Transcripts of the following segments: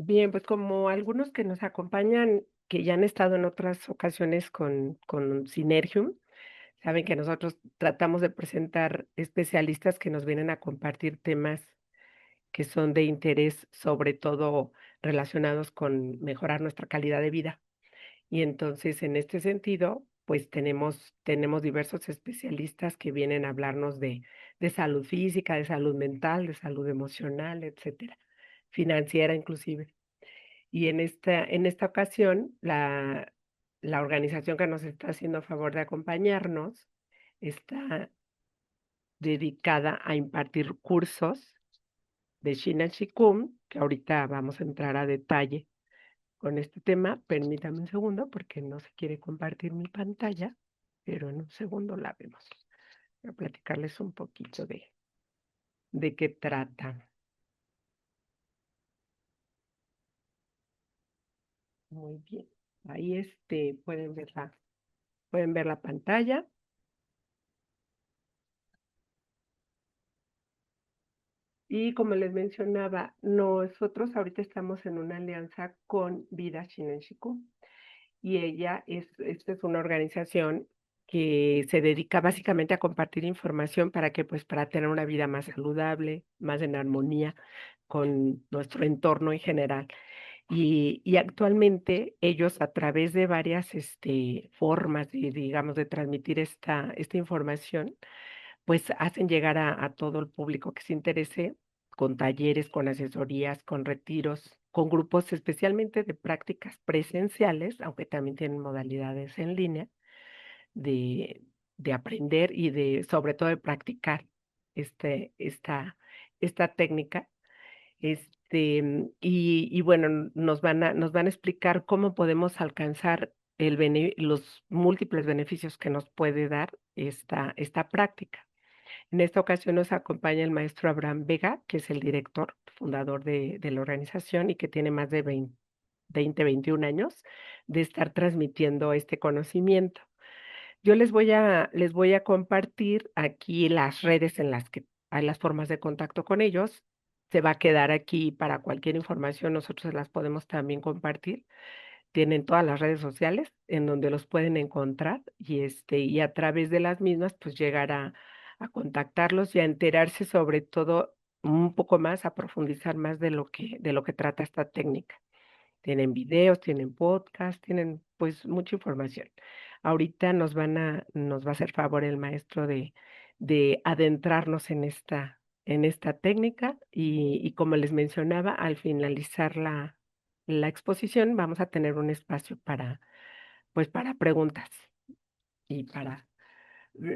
Bien, pues como algunos que nos acompañan, que ya han estado en otras ocasiones con Synergium, saben que nosotros tratamos de presentar especialistas que nos vienen a compartir temas que son de interés, sobre todo relacionados con mejorar nuestra calidad de vida. Y entonces, en este sentido, pues tenemos diversos especialistas que vienen a hablarnos de salud física, de salud mental, de salud emocional, etcétera, financiera inclusive. Y en esta ocasión, la organización que nos está haciendo favor de acompañarnos está dedicada a impartir cursos de Shinan Shikun, que ahorita vamos a entrar a detalle con este tema. Permítame un segundo porque no se quiere compartir mi pantalla, pero en un segundo la vemos. Voy a platicarles un poquito de qué trata. Muy bien. Ahí pueden ver la pantalla. Y como les mencionaba, nosotros ahorita estamos en una alianza con Vida Shinenshiku y esta es una organización que se dedica básicamente a compartir información para que, pues, para tener una vida más saludable, más en armonía con nuestro entorno en general. Y actualmente ellos a través de varias formas digamos, de transmitir esta información, pues hacen llegar a todo el público que se interese con talleres, con asesorías, con retiros, con grupos especialmente de prácticas presenciales, aunque también tienen modalidades en línea, de, de aprender y sobre todo de practicar este, esta, esta técnica. Y bueno, nos van a explicar cómo podemos alcanzar los múltiples beneficios que nos puede dar esta práctica. En esta ocasión nos acompaña el maestro Abraham Vega, que es el director, fundador de la organización y que tiene más de 21 años de estar transmitiendo este conocimiento. Yo les voy a compartir aquí las redes en las que hay las formas de contacto con ellos. Se va a quedar aquí para cualquier información, nosotros se las podemos también compartir. Tienen todas las redes sociales en donde los pueden encontrar y a través de las mismas, pues, llegar a contactarlos y a enterarse, sobre todo, un poco más, a profundizar más de lo que trata esta técnica. Tienen videos, tienen podcast, tienen, pues, mucha información. Ahorita nos va a hacer favor el maestro de adentrarnos en esta técnica y como les mencionaba, al finalizar la exposición, vamos a tener un espacio para, pues, para preguntas y para,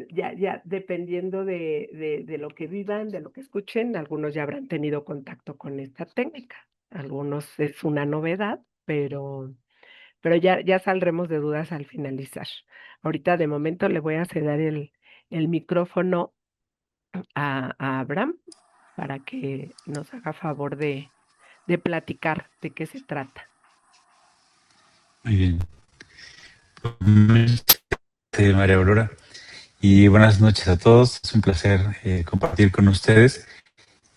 ya dependiendo de lo que vivan, de lo que escuchen, algunos ya habrán tenido contacto con esta técnica. Algunos es una novedad, pero ya saldremos de dudas al finalizar. Ahorita, de momento, le voy a ceder el micrófono a Abraham para que nos haga favor de platicar de qué se trata. Muy bien. María Aurora. Y buenas noches a todos. Es un placer compartir con ustedes.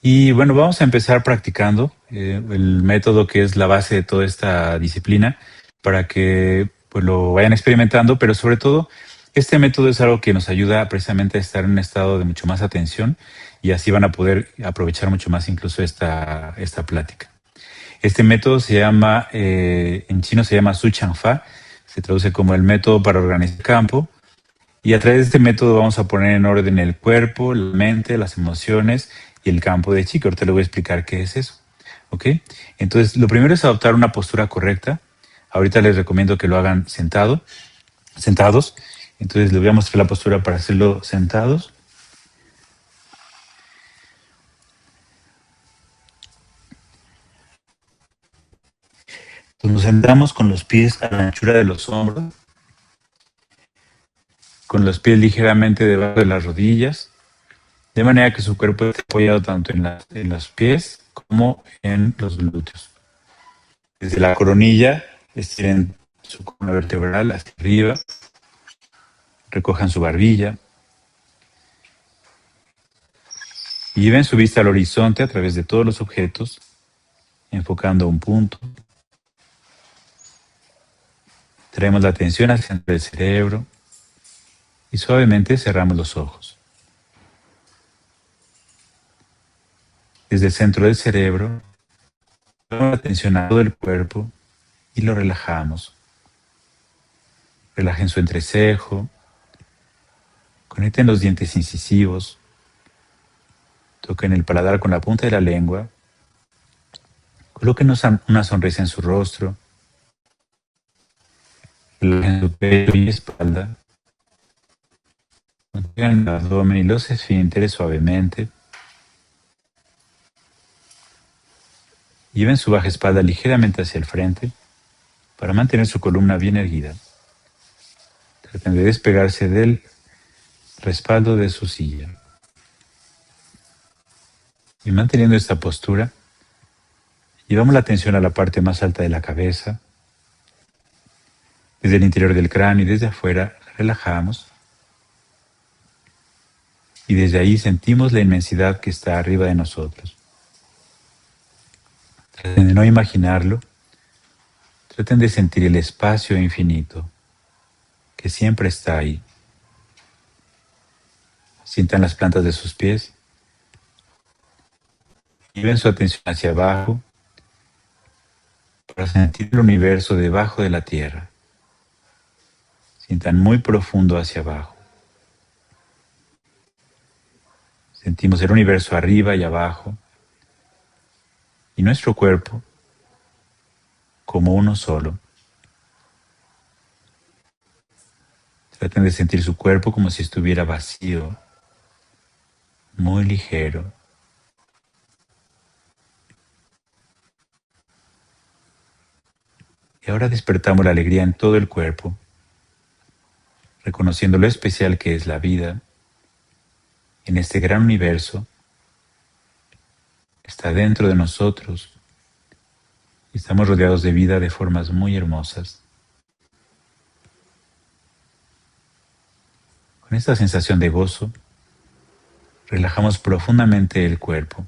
Y bueno, vamos a empezar practicando el método que es la base de toda esta disciplina para que pues lo vayan experimentando, pero sobre todo este método es algo que nos ayuda precisamente a estar en un estado de mucho más atención y así van a poder aprovechar mucho más incluso esta plática. Este método se llama, en chino se llama Su Chang Fa, se traduce como el método para organizar el campo. Y a través de este método vamos a poner en orden el cuerpo, la mente, las emociones y el campo de chi, que ahorita le voy a explicar qué es eso. ¿Ok? Entonces, lo primero es adoptar una postura correcta. Ahorita les recomiendo que lo hagan sentados. Entonces, les voy a mostrar la postura para hacerlo sentados. Entonces, nos sentamos con los pies a la anchura de los hombros, con los pies ligeramente debajo de las rodillas, de manera que su cuerpo esté apoyado tanto en los pies como en los glúteos. Desde la coronilla, estiren su columna vertebral hacia arriba, recojan su barbilla y lleven su vista al horizonte a través de todos los objetos, enfocando un punto. Traemos la atención hacia el centro del cerebro y suavemente cerramos los ojos. Desde el centro del cerebro, traemos la atención a todo el cuerpo y lo relajamos. Relajen su entrecejo, conecten los dientes incisivos, toquen el paladar con la punta de la lengua, coloquen una sonrisa en su rostro, relajen su pecho y espalda, mantengan el abdomen y los esfínteres suavemente. Lleven su baja espalda ligeramente hacia el frente para mantener su columna bien erguida. Traten de despegarse del respaldo de su silla. Y manteniendo esta postura, llevamos la atención a la parte más alta de la cabeza. Desde el interior del cráneo y desde afuera la relajamos. Y desde ahí sentimos la inmensidad que está arriba de nosotros. Traten de no imaginarlo. Traten de sentir el espacio infinito que siempre está ahí. Sientan las plantas de sus pies. Lleven su atención hacia abajo para sentir el universo debajo de la tierra. Sientan muy profundo hacia abajo. Sentimos el universo arriba y abajo y nuestro cuerpo como uno solo. Traten de sentir su cuerpo como si estuviera vacío, muy ligero. Y ahora despertamos la alegría en todo el cuerpo, reconociendo lo especial que es la vida en este gran universo. Está dentro de nosotros y estamos rodeados de vida de formas muy hermosas. Con esta sensación de gozo, relajamos profundamente el cuerpo.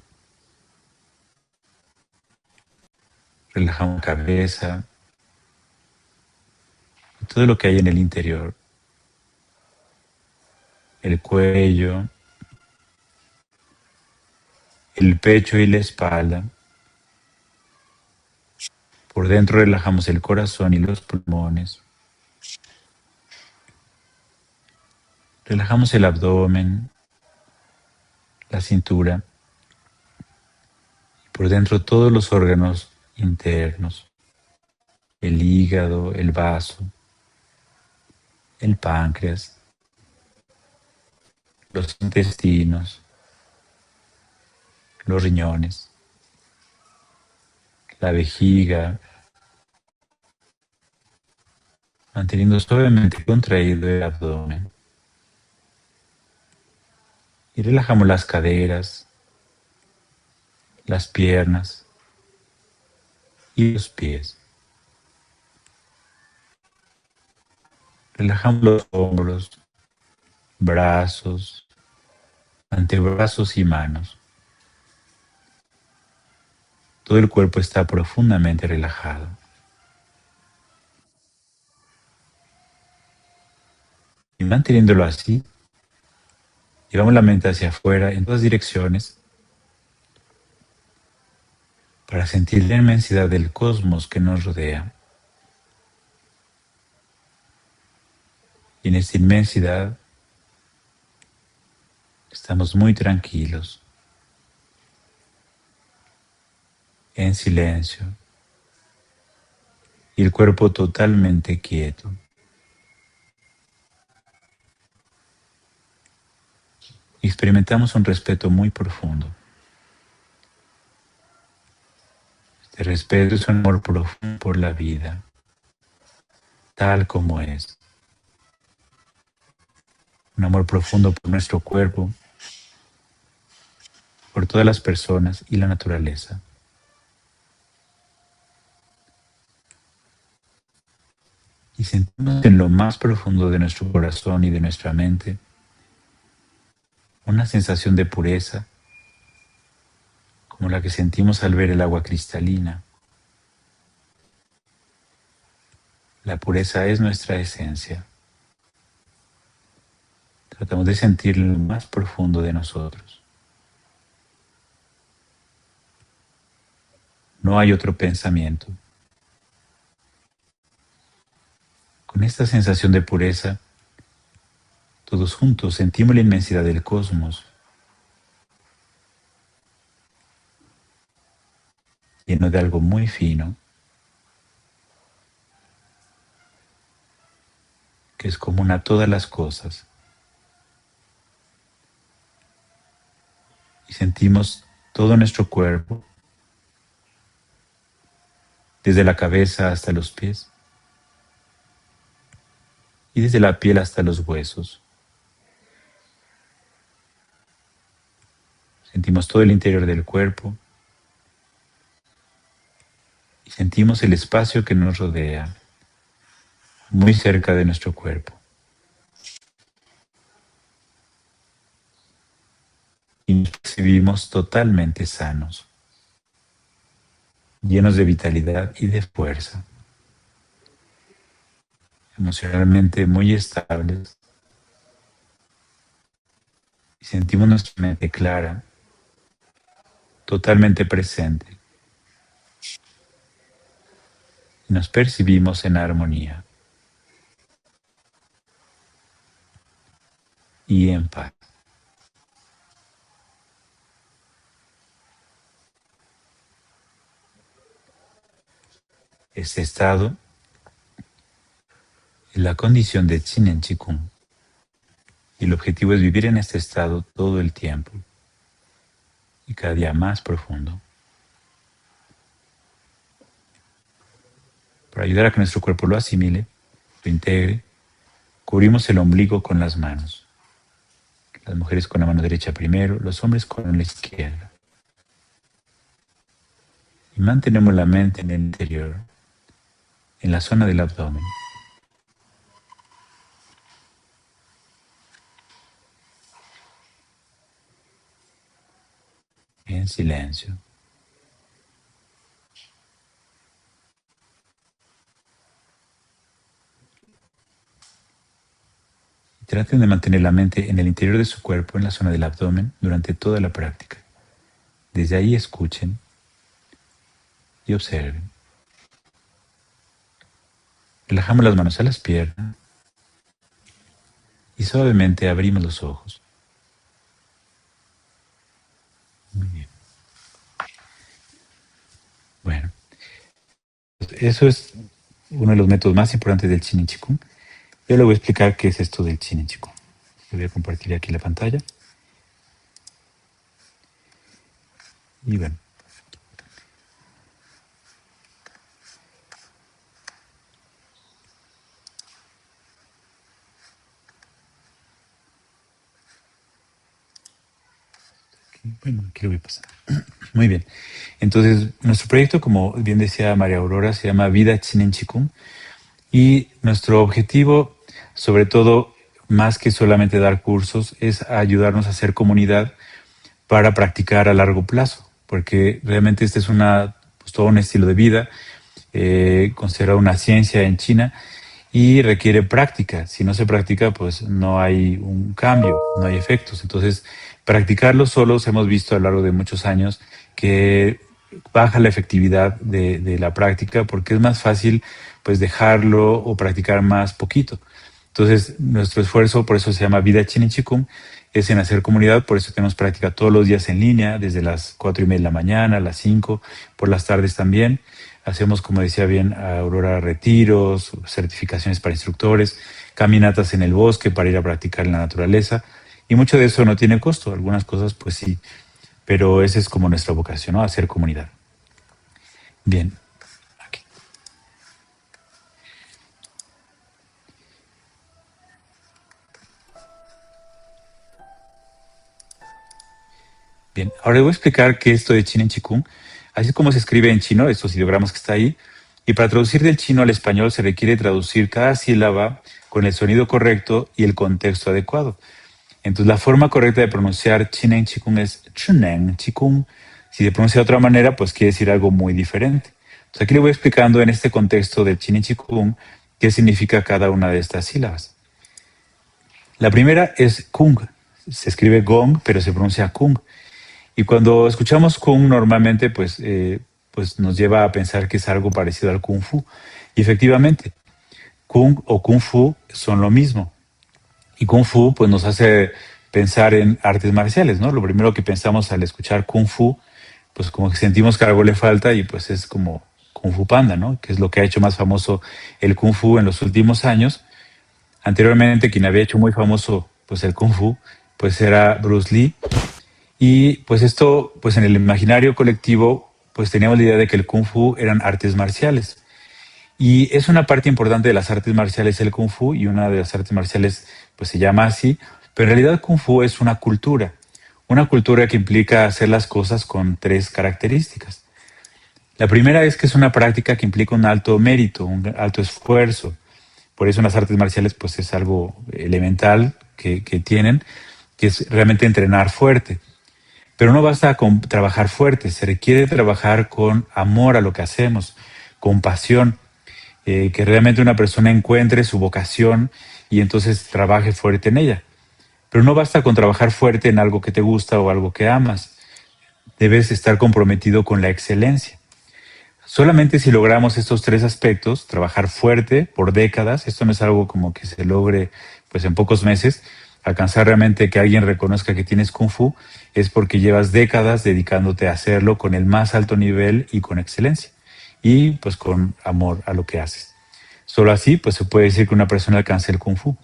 Relajamos la cabeza y todo lo que hay en el interior. El cuello, el pecho y la espalda. Por dentro relajamos el corazón y los pulmones. Relajamos el abdomen, la cintura y por dentro todos los órganos internos. El hígado, el vaso, el páncreas, los intestinos, los riñones, la vejiga, manteniendo suavemente contraído el abdomen. Y relajamos las caderas, las piernas y los pies. Relajamos los hombros, brazos, antebrazos y manos. Todo el cuerpo está profundamente relajado. Y manteniéndolo así, llevamos la mente hacia afuera en todas direcciones para sentir la inmensidad del cosmos que nos rodea. Y en esta inmensidad estamos muy tranquilos, en silencio, y el cuerpo totalmente quieto. Y experimentamos un respeto muy profundo. Este respeto es un amor profundo por la vida, tal como es. Un amor profundo por nuestro cuerpo, por todas las personas y la naturaleza. Y sentimos en lo más profundo de nuestro corazón y de nuestra mente una sensación de pureza, como la que sentimos al ver el agua cristalina. La pureza es nuestra esencia. Tratamos de sentirlo en lo más profundo de nosotros. No hay otro pensamiento. Con esta sensación de pureza, todos juntos sentimos la inmensidad del cosmos, lleno de algo muy fino, que es común a todas las cosas. Y sentimos todo nuestro cuerpo, desde la cabeza hasta los pies, y desde la piel hasta los huesos. Sentimos todo el interior del cuerpo y sentimos el espacio que nos rodea, muy cerca de nuestro cuerpo. Y nos percibimos totalmente sanos, llenos de vitalidad y de fuerza, emocionalmente muy estables, y sentimos nuestra mente clara, totalmente presente, y nos percibimos en armonía y en paz. Este estado es la condición de Chinen Chikung, y el objetivo es vivir en este estado todo el tiempo y cada día más profundo. Para ayudar a que nuestro cuerpo lo asimile, lo integre, cubrimos el ombligo con las manos. Las mujeres con la mano derecha primero, los hombres con la izquierda. Y mantenemos la mente en el interior, en la zona del abdomen. En silencio. Y traten de mantener la mente en el interior de su cuerpo, en la zona del abdomen, durante toda la práctica. Desde ahí escuchen y observen. Relajamos las manos a las piernas y suavemente abrimos los ojos. Muy bien. Bueno, eso es uno de los métodos más importantes del Chinen Chikung. Yo le voy a explicar qué es esto del Chinen Chikung. Le voy a compartir aquí la pantalla. Y bueno. Bueno, aquí lo voy a pasar. Muy bien. Entonces, nuestro proyecto, como bien decía María Aurora, se llama Vida Chinen Chikung. Y nuestro objetivo, sobre todo, más que solamente dar cursos, es ayudarnos a hacer comunidad para practicar a largo plazo. Porque realmente este es pues, todo un estilo de vida, considerado una ciencia en China, y requiere práctica. Si no se practica, pues no hay un cambio, no hay efectos. Entonces, practicarlo solos hemos visto a lo largo de muchos años que baja la efectividad de la práctica porque es más fácil pues dejarlo o practicar más poquito. Entonces, nuestro esfuerzo, por eso se llama Vida Chinen Chikung, es en hacer comunidad, por eso tenemos práctica todos los días en línea, desde las 4:30 de la mañana, las 5, por las tardes también. Hacemos, como decía bien Aurora, retiros, certificaciones para instructores, caminatas en el bosque para ir a practicar en la naturaleza. Y mucho de eso no tiene costo, algunas cosas pues sí, pero esa es como nuestra vocación, ¿no? Hacer comunidad. Bien, aquí. Bien, ahora les voy a explicar qué es esto de Chinen Chikung. Así es como se escribe en chino, estos ideogramas que está ahí. Y para traducir del chino al español se requiere traducir cada sílaba con el sonido correcto y el contexto adecuado. Entonces la forma correcta de pronunciar Chinen Chikung es Chunen Chikung, Si se pronuncia de otra manera, pues quiere decir algo muy diferente. Entonces aquí le voy explicando en este contexto del Chin y Chikung qué significa cada una de estas sílabas. La primera es Kung. Se escribe Gong, pero se pronuncia Kung. Y cuando escuchamos Kung normalmente pues nos lleva a pensar que es algo parecido al Kung Fu. Y efectivamente, Kung o Kung Fu son lo mismo. Y Kung Fu pues nos hace pensar en artes marciales, ¿no? Lo primero que pensamos al escuchar Kung Fu, pues como que sentimos que algo le falta y pues es como Kung Fu Panda, ¿no? Que es lo que ha hecho más famoso el Kung Fu en los últimos años. Anteriormente quien había hecho muy famoso pues el Kung Fu pues era Bruce Lee. Y pues esto, pues en el imaginario colectivo, pues teníamos la idea de que el Kung Fu eran artes marciales. Y es una parte importante de las artes marciales el Kung Fu, y una de las artes marciales pues se llama así, pero en realidad Kung Fu es una cultura que implica hacer las cosas con tres características. La primera es que es una práctica que implica un alto mérito, un alto esfuerzo. Por eso en las artes marciales pues es algo elemental que tienen, que es realmente entrenar fuerte. Pero no basta con trabajar fuerte, se requiere trabajar con amor a lo que hacemos, con pasión, que realmente una persona encuentre su vocación y entonces trabaje fuerte en ella. Pero no basta con trabajar fuerte en algo que te gusta o algo que amas, debes estar comprometido con la excelencia. Solamente si logramos estos tres aspectos, trabajar fuerte por décadas, esto no es algo como que se logre pues en pocos meses, alcanzar realmente que alguien reconozca que tienes Kung Fu, es porque llevas décadas dedicándote a hacerlo con el más alto nivel y con excelencia, y pues con amor a lo que haces. Solo así pues se puede decir que una persona alcanza el Kung Fu.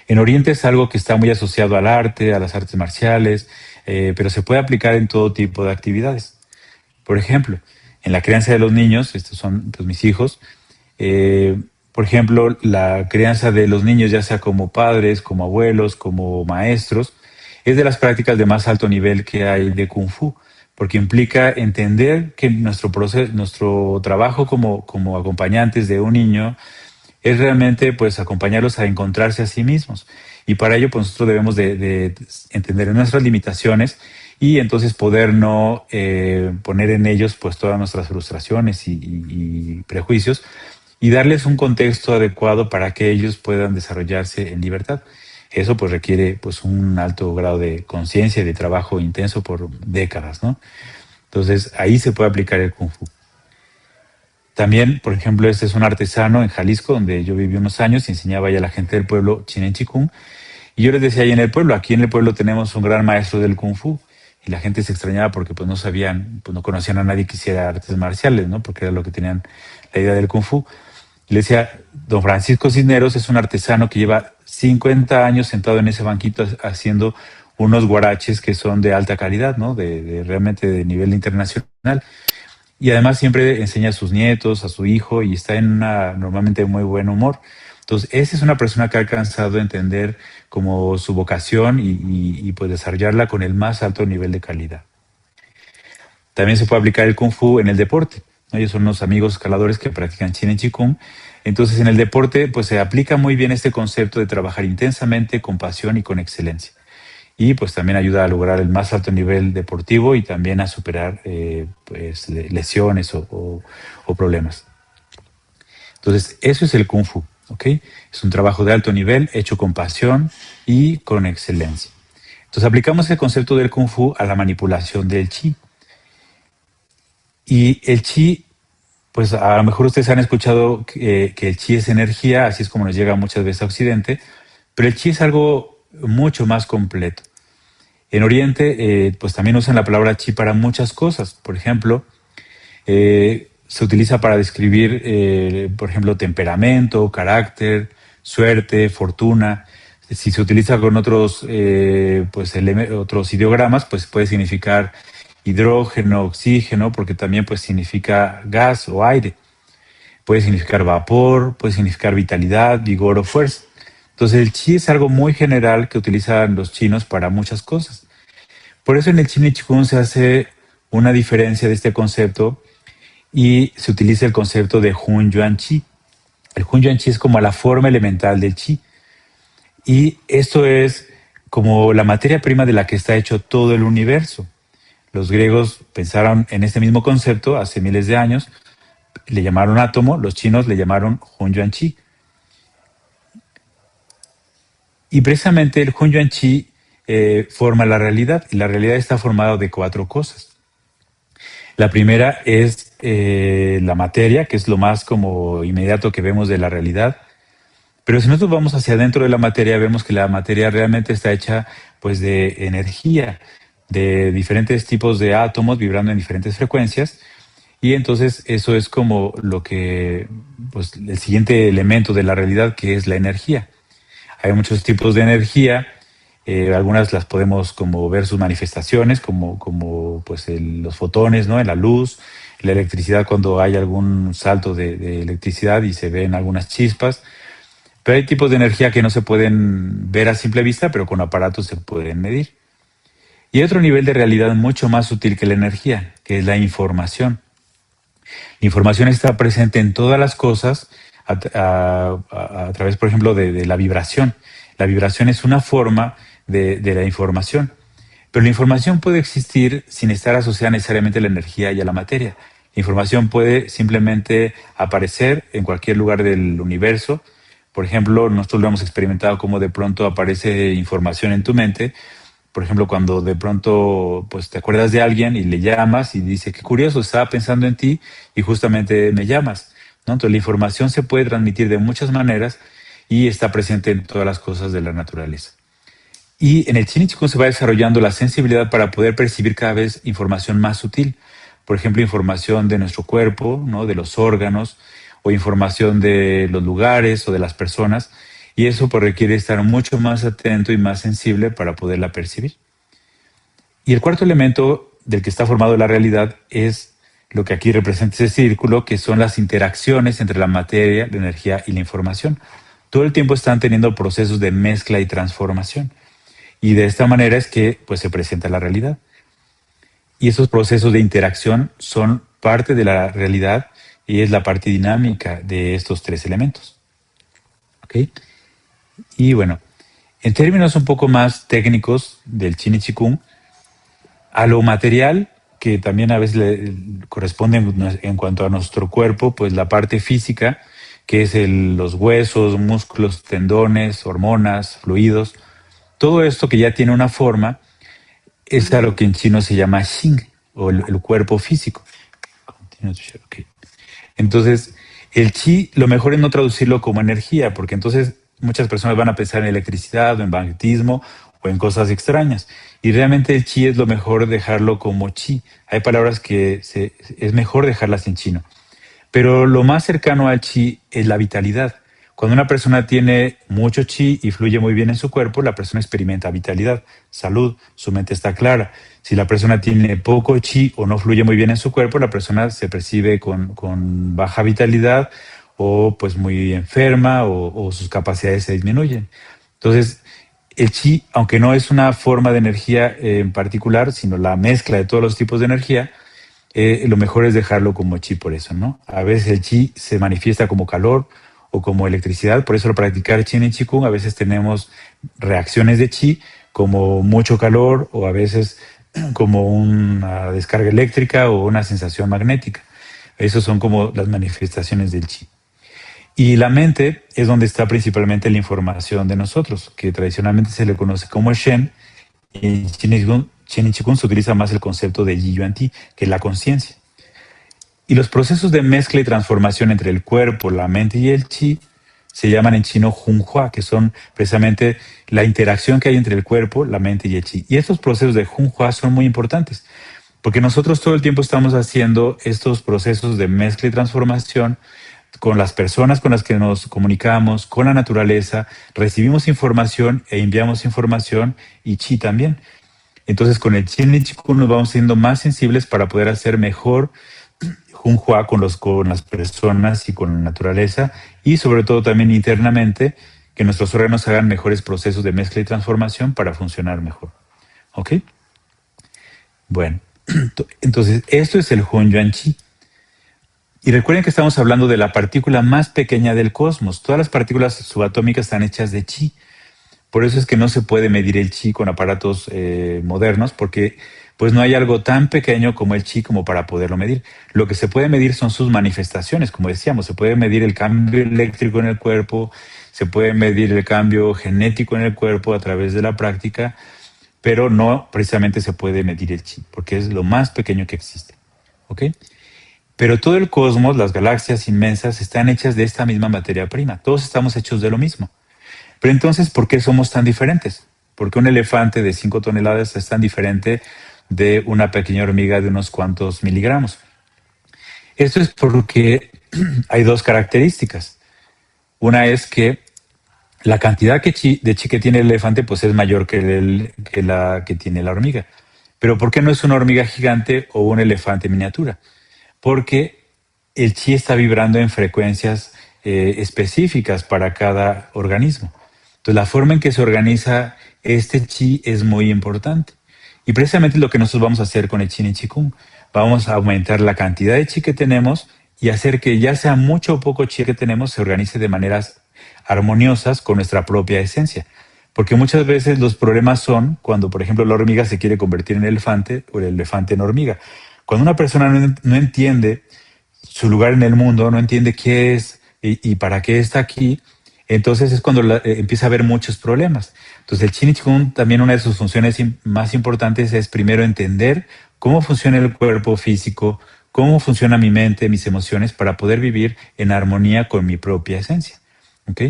En Oriente es algo que está muy asociado al arte, a las artes marciales, pero se puede aplicar en todo tipo de actividades. Por ejemplo, en la crianza de los niños, estos son pues, mis hijos, por ejemplo, la crianza de los niños, ya sea como padres, como abuelos, como maestros, es de las prácticas de más alto nivel que hay de Kung Fu, porque implica entender que nuestro proceso, nuestro trabajo como acompañantes de un niño es realmente pues acompañarlos a encontrarse a sí mismos. Y para ello pues nosotros debemos de entender nuestras limitaciones y entonces poder no poner en ellos pues todas nuestras frustraciones y prejuicios y darles un contexto adecuado para que ellos puedan desarrollarse en libertad. Eso pues requiere pues un alto grado de conciencia y de trabajo intenso por décadas, ¿no? Entonces ahí se puede aplicar el Kung Fu. También, por ejemplo, este es un artesano en Jalisco, donde yo viví unos años y enseñaba ya a la gente del pueblo Chin Chikung. Y yo les decía ahí en el pueblo, aquí en el pueblo tenemos un gran maestro del Kung Fu. Y la gente se extrañaba porque pues no sabían, pues no conocían a nadie que hiciera artes marciales, ¿no? Porque era lo que tenían la idea del Kung Fu. Y le decía, don Francisco Cisneros es un artesano que lleva 50 años sentado en ese banquito haciendo unos guaraches que son de alta calidad, ¿no? Realmente de nivel internacional. Y además siempre enseña a sus nietos, a su hijo, y está en una normalmente muy buen humor. Entonces, esa es una persona que ha alcanzado a entender como su vocación y pues desarrollarla con el más alto nivel de calidad. También se puede aplicar el Kung Fu en el deporte, ¿no? Ellos son unos amigos escaladores que practican Chin y Chikung. Entonces, en el deporte, pues se aplica muy bien este concepto de trabajar intensamente, con pasión y con excelencia. Y pues también ayuda a lograr el más alto nivel deportivo y también a superar pues, lesiones o problemas. Entonces, eso es el Kung Fu, ¿ok? Es un trabajo de alto nivel, hecho con pasión y con excelencia. Entonces, aplicamos el concepto del Kung Fu a la manipulación del Chi. Y el Chi, pues a lo mejor ustedes han escuchado que el Chi es energía, así es como nos llega muchas veces a Occidente, pero el Chi es algo mucho más completo. En Oriente, pues también usan la palabra chi para muchas cosas. Por ejemplo, se utiliza para describir, por ejemplo, temperamento, carácter, suerte, fortuna. Si se utiliza con otros, otros ideogramas, pues puede significar hidrógeno, oxígeno, porque también pues significa gas o aire. Puede significar vapor, puede significar vitalidad, vigor o fuerza. Entonces el chi es algo muy general que utilizan los chinos para muchas cosas. Por eso en el Chin y Chikung se hace una diferencia de este concepto y se utiliza el concepto de Hun Yuan Chi. El Hun Yuan Chi es como la forma elemental del Chi. Y esto es como la materia prima de la que está hecho todo el universo. Los griegos pensaron en este mismo concepto hace miles de años, le llamaron átomo, los chinos le llamaron Hunyuan Chi. Y precisamente el Hunyuan Chi forma la realidad, y la realidad está formada de 4 cosas. La primera es la materia, que es lo más como inmediato que vemos de la realidad. Pero si nosotros vamos hacia adentro de la materia, vemos que la materia realmente está hecha pues de energía, de diferentes tipos de átomos vibrando en diferentes frecuencias. Y entonces eso es como lo que, pues el siguiente elemento de la realidad, que es la energía. Hay muchos tipos de energía, algunas las podemos como ver sus manifestaciones, como pues los fotones, ¿no? En la luz, la electricidad cuando hay algún salto de electricidad y se ven algunas chispas. Pero hay tipos de energía que no se pueden ver a simple vista, pero con aparatos se pueden medir. Y hay otro nivel de realidad mucho más sutil que la energía, que es la información. La información está presente en todas las cosas a través, por ejemplo, de la vibración. La vibración es una forma de la información. Pero la información puede existir sin estar asociada necesariamente a la energía y a la materia. La información puede simplemente aparecer en cualquier lugar del universo. Por ejemplo, nosotros lo hemos experimentado como de pronto aparece información en tu mente. Por ejemplo, cuando de pronto pues te acuerdas de alguien y le llamas y dice, qué curioso, estaba pensando en ti y justamente me llamas, ¿no? Entonces la información se puede transmitir de muchas maneras y está presente en todas las cosas de la naturaleza. Y en el Chin y Chikung se va desarrollando la sensibilidad para poder percibir cada vez información más sutil. Por ejemplo, información de nuestro cuerpo, ¿no? De los órganos, o información de los lugares o de las personas. Y eso pues requiere estar mucho más atento y más sensible para poderla percibir. Y el cuarto elemento del que está formado la realidad es lo que aquí representa ese círculo, que son las interacciones entre la materia, la energía y la información. Todo el tiempo están teniendo procesos de mezcla y transformación. Y de esta manera es que pues, se presenta la realidad. Y esos procesos de interacción son parte de la realidad y es la parte dinámica de estos 3 elementos. ¿Okay? Y bueno, en términos un poco más técnicos del Chin y Chikung, a lo material, que también a veces le corresponde en cuanto a nuestro cuerpo, pues la parte física, que es los huesos, músculos, tendones, hormonas, fluidos, todo esto que ya tiene una forma, es a lo que en chino se llama Xing, o el cuerpo físico. Okay. Entonces, el chi, lo mejor es no traducirlo como energía, porque entonces muchas personas van a pensar en electricidad o en magnetismo o en cosas extrañas. Y realmente el chi es lo mejor dejarlo como chi. Hay palabras que es mejor dejarlas en chino. Pero lo más cercano al chi es la vitalidad. Cuando una persona tiene mucho chi y fluye muy bien en su cuerpo, la persona experimenta vitalidad, salud, su mente está clara. Si la persona tiene poco chi o no fluye muy bien en su cuerpo, la persona se percibe con baja vitalidad o pues muy enferma o sus capacidades se disminuyen. Entonces, el chi, aunque no es una forma de energía en particular, sino la mezcla de todos los tipos de energía, lo mejor es dejarlo como chi por eso, ¿no? A veces el chi se manifiesta como calor o como electricidad, por eso al practicar Chin y Chikung a veces tenemos reacciones de chi como mucho calor o a veces como una descarga eléctrica o una sensación magnética. Esas son como las manifestaciones del chi. Y la mente es donde está principalmente la información de nosotros, que tradicionalmente se le conoce como Shen, y en Chin y Chikung se utiliza más el concepto de Yi Yuan Ti, que es la conciencia. Y los procesos de mezcla y transformación entre el cuerpo, la mente y el chi se llaman en chino Hunhua, que son precisamente la interacción que hay entre el cuerpo, la mente y el chi. Y estos procesos de Hunhua son muy importantes, porque nosotros todo el tiempo estamos haciendo estos procesos de mezcla y transformación con las personas con las que nos comunicamos, con la naturaleza, recibimos información e enviamos información y chi también. Entonces con el Chin y Chikung nos vamos siendo más sensibles para poder hacer mejor Hunhua con las personas y con la naturaleza y sobre todo también internamente que nuestros órganos hagan mejores procesos de mezcla y transformación para funcionar mejor. ¿Ok? Bueno, entonces esto es el Hunyuan Chi. Y recuerden que estamos hablando de la partícula más pequeña del cosmos. Todas las partículas subatómicas están hechas de chi. Por eso es que no se puede medir el chi con aparatos modernos, porque pues no hay algo tan pequeño como el chi como para poderlo medir. Lo que se puede medir son sus manifestaciones, como decíamos, se puede medir el cambio eléctrico en el cuerpo, se puede medir el cambio genético en el cuerpo a través de la práctica, pero no precisamente se puede medir el chi, porque es lo más pequeño que existe. ¿Ok? Pero todo el cosmos, las galaxias inmensas, están hechas de esta misma materia prima. Todos estamos hechos de lo mismo. Pero entonces, ¿por qué somos tan diferentes? ¿Por qué un elefante de 5 toneladas es tan diferente de una pequeña hormiga de unos cuantos miligramos? Esto es porque hay dos características. Una es que la cantidad de chi que tiene el elefante pues es mayor que la que tiene la hormiga. Pero ¿por qué no es una hormiga gigante o un elefante miniatura? Porque el chi está vibrando en frecuencias específicas para cada organismo. Entonces, la forma en que se organiza este chi es muy importante. Y precisamente lo que nosotros vamos a hacer con el Chin y Chikung. Vamos a aumentar la cantidad de chi que tenemos y hacer que ya sea mucho o poco chi que tenemos se organice de maneras armoniosas con nuestra propia esencia. Porque muchas veces los problemas son cuando, por ejemplo, la hormiga se quiere convertir en elefante o el elefante en hormiga. Cuando una persona no entiende su lugar en el mundo, no entiende qué es y para qué está aquí, entonces es cuando empieza a haber muchos problemas. Entonces el Chin y Chikung también una de sus funciones más importantes es primero entender cómo funciona el cuerpo físico, cómo funciona mi mente, mis emociones, para poder vivir en armonía con mi propia esencia. ¿Ok?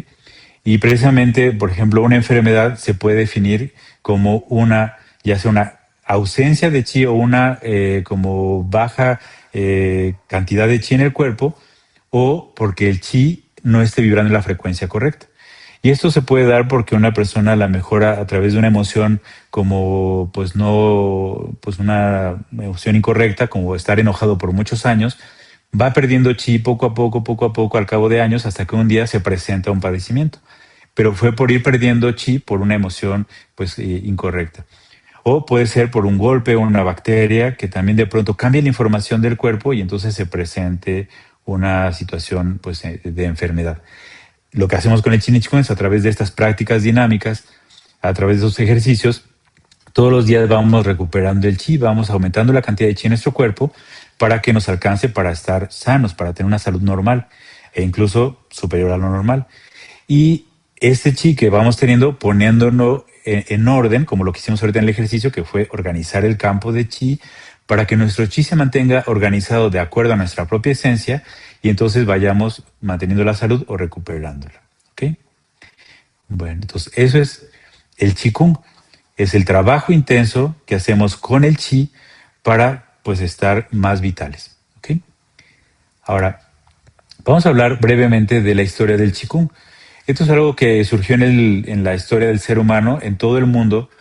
Y precisamente, por ejemplo, una enfermedad se puede definir como ya sea una ausencia de chi o una como baja cantidad de chi en el cuerpo, o porque el chi no esté vibrando en la frecuencia correcta. Y esto se puede dar porque una persona la mejora a través de una emoción como pues no, pues una emoción incorrecta, como estar enojado por muchos años, va perdiendo chi poco a poco, al cabo de años, hasta que un día se presenta un padecimiento. Pero fue por ir perdiendo chi por una emoción pues incorrecta. O puede ser por un golpe o una bacteria que también de pronto cambia la información del cuerpo y entonces se presente una situación pues, de enfermedad. Lo que hacemos con el Chin y Chikung es a través de estas prácticas dinámicas, a través de esos ejercicios, todos los días vamos recuperando el chi, vamos aumentando la cantidad de chi en nuestro cuerpo para que nos alcance para estar sanos, para tener una salud normal e incluso superior a lo normal. Y este chi que vamos teniendo, poniéndolo en orden, como lo que hicimos ahorita en el ejercicio, que fue organizar el campo de chi, para que nuestro chi se mantenga organizado de acuerdo a nuestra propia esencia y entonces vayamos manteniendo la salud o recuperándola. ¿Ok? Bueno, entonces eso es el Qigong. Es el trabajo intenso que hacemos con el chi para pues estar más vitales. ¿Ok? Ahora, vamos a hablar brevemente de la historia del Qigong. Esto es algo que surgió en la historia del ser humano en todo el mundo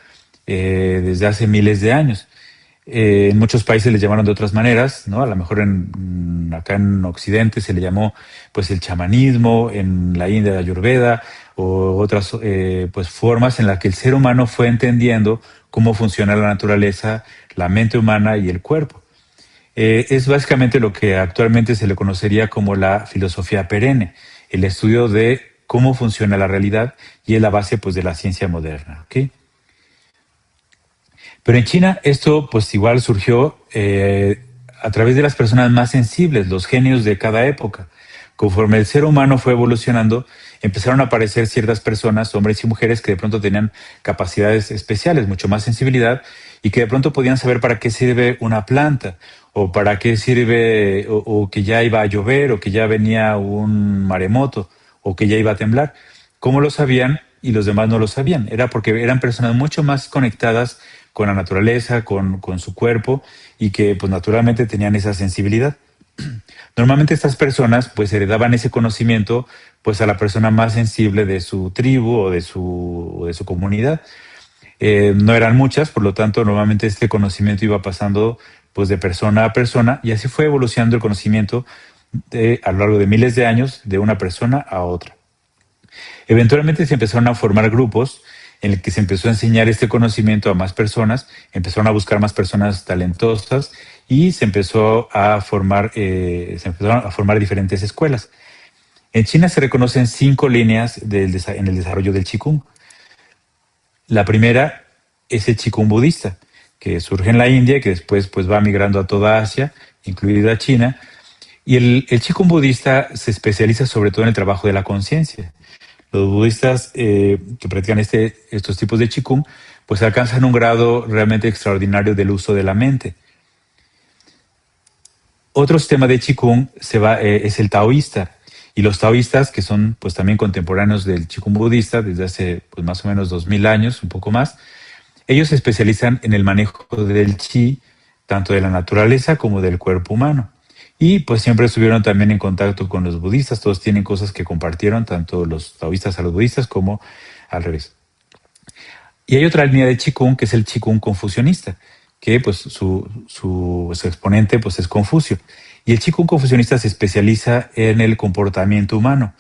desde hace miles de años. En muchos países le llamaron de otras maneras, ¿no? A lo mejor acá en Occidente se le llamó pues el chamanismo, en la India la Ayurveda o otras pues formas en las que el ser humano fue entendiendo cómo funciona la naturaleza, la mente humana y el cuerpo. Es básicamente lo que actualmente se le conocería como la filosofía perenne, el estudio de cómo funciona la realidad y es la base pues de la ciencia moderna. ¿Okay? Pero en China esto pues igual surgió a través de las personas más sensibles, los genios de cada época. Conforme el ser humano fue evolucionando, empezaron a aparecer ciertas personas, hombres y mujeres, que de pronto tenían capacidades especiales, mucho más sensibilidad, y que de pronto podían saber para qué sirve una planta, o para qué sirve, o que ya iba a llover, o que ya venía un maremoto, o que ya iba a temblar. ¿Cómo lo sabían y los demás no lo sabían? Era porque eran personas mucho más conectadas con la naturaleza, con su cuerpo, y que pues naturalmente tenían esa sensibilidad. Normalmente estas personas pues heredaban ese conocimiento pues a la persona más sensible de su tribu o de su comunidad. No eran muchas, por lo tanto normalmente este conocimiento iba pasando pues de persona a persona y así fue evolucionando el conocimiento a lo largo de miles de años de una persona a otra. Eventualmente se empezaron a formar grupos en el que se empezó a enseñar este conocimiento a más personas, empezaron a buscar más personas talentosas y se empezaron a formar diferentes escuelas. En China se reconocen 5 líneas en el desarrollo del Qigong. La primera es el Qigong budista, que surge en la India y que después pues va migrando a toda Asia, incluida China. Y el Qigong budista se especializa sobre todo en el trabajo de la conciencia. Los budistas que practican estos tipos de Qigong pues alcanzan un grado realmente extraordinario del uso de la mente. Otro sistema de Qigong es el taoísta. Y los taoístas, que son pues también contemporáneos del Qigong budista desde hace pues, más o menos 2000 años, un poco más, ellos se especializan en el manejo del chi, tanto de la naturaleza como del cuerpo humano. Y pues siempre estuvieron también en contacto con los budistas, todos tienen cosas que compartieron, tanto los taoístas a los budistas como al revés. Y hay otra línea de Qigong que es el Qigong confucionista, que pues su exponente pues es Confucio. Y el Qigong confucionista se especializa en el comportamiento humano.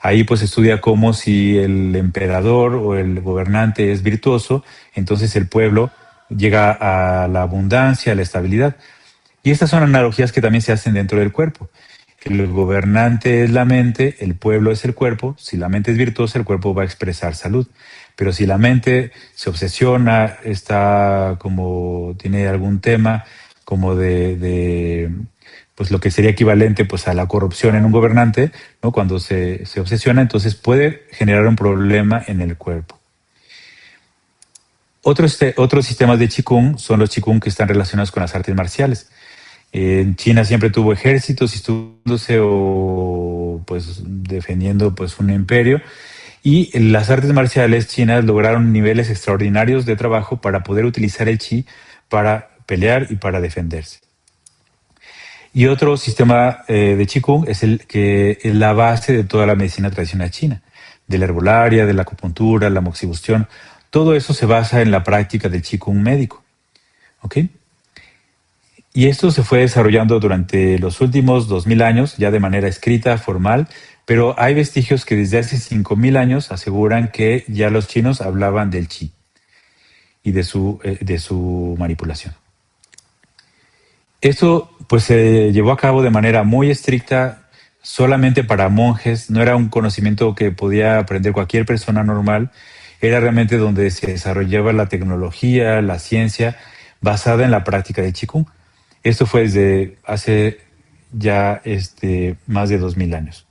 Ahí pues estudia cómo si el emperador o el gobernante es virtuoso, entonces el pueblo llega a la abundancia, a la estabilidad. Y estas son analogías que también se hacen dentro del cuerpo. El gobernante es la mente, el pueblo es el cuerpo. Si la mente es virtuosa, el cuerpo va a expresar salud. Pero si la mente se obsesiona, tiene algún tema como pues lo que sería equivalente pues a la corrupción en un gobernante, ¿no? Cuando se obsesiona, entonces puede generar un problema en el cuerpo. Otros sistemas de Qigong son los Qigong que están relacionados con las artes marciales. En China siempre tuvo ejércitos estudiándose o pues defendiendo pues un imperio, y las artes marciales chinas lograron niveles extraordinarios de trabajo para poder utilizar el chi para pelear y para defenderse. Y otro sistema de Qigong es el que es la base de toda la medicina tradicional china, de la herbolaria, de la acupuntura, la moxibustión. Todo eso se basa en la práctica del Qigong médico. ¿Ok? Y esto se fue desarrollando durante los últimos 2000 años, ya de manera escrita, formal, pero hay vestigios que desde hace 5000 años aseguran que ya los chinos hablaban del chi y de su manipulación. Esto pues se llevó a cabo de manera muy estricta, solamente para monjes, no era un conocimiento que podía aprender cualquier persona normal, era realmente donde se desarrollaba la tecnología, la ciencia, basada en la práctica del Qigong. Esto fue desde hace ya más de 2000 años.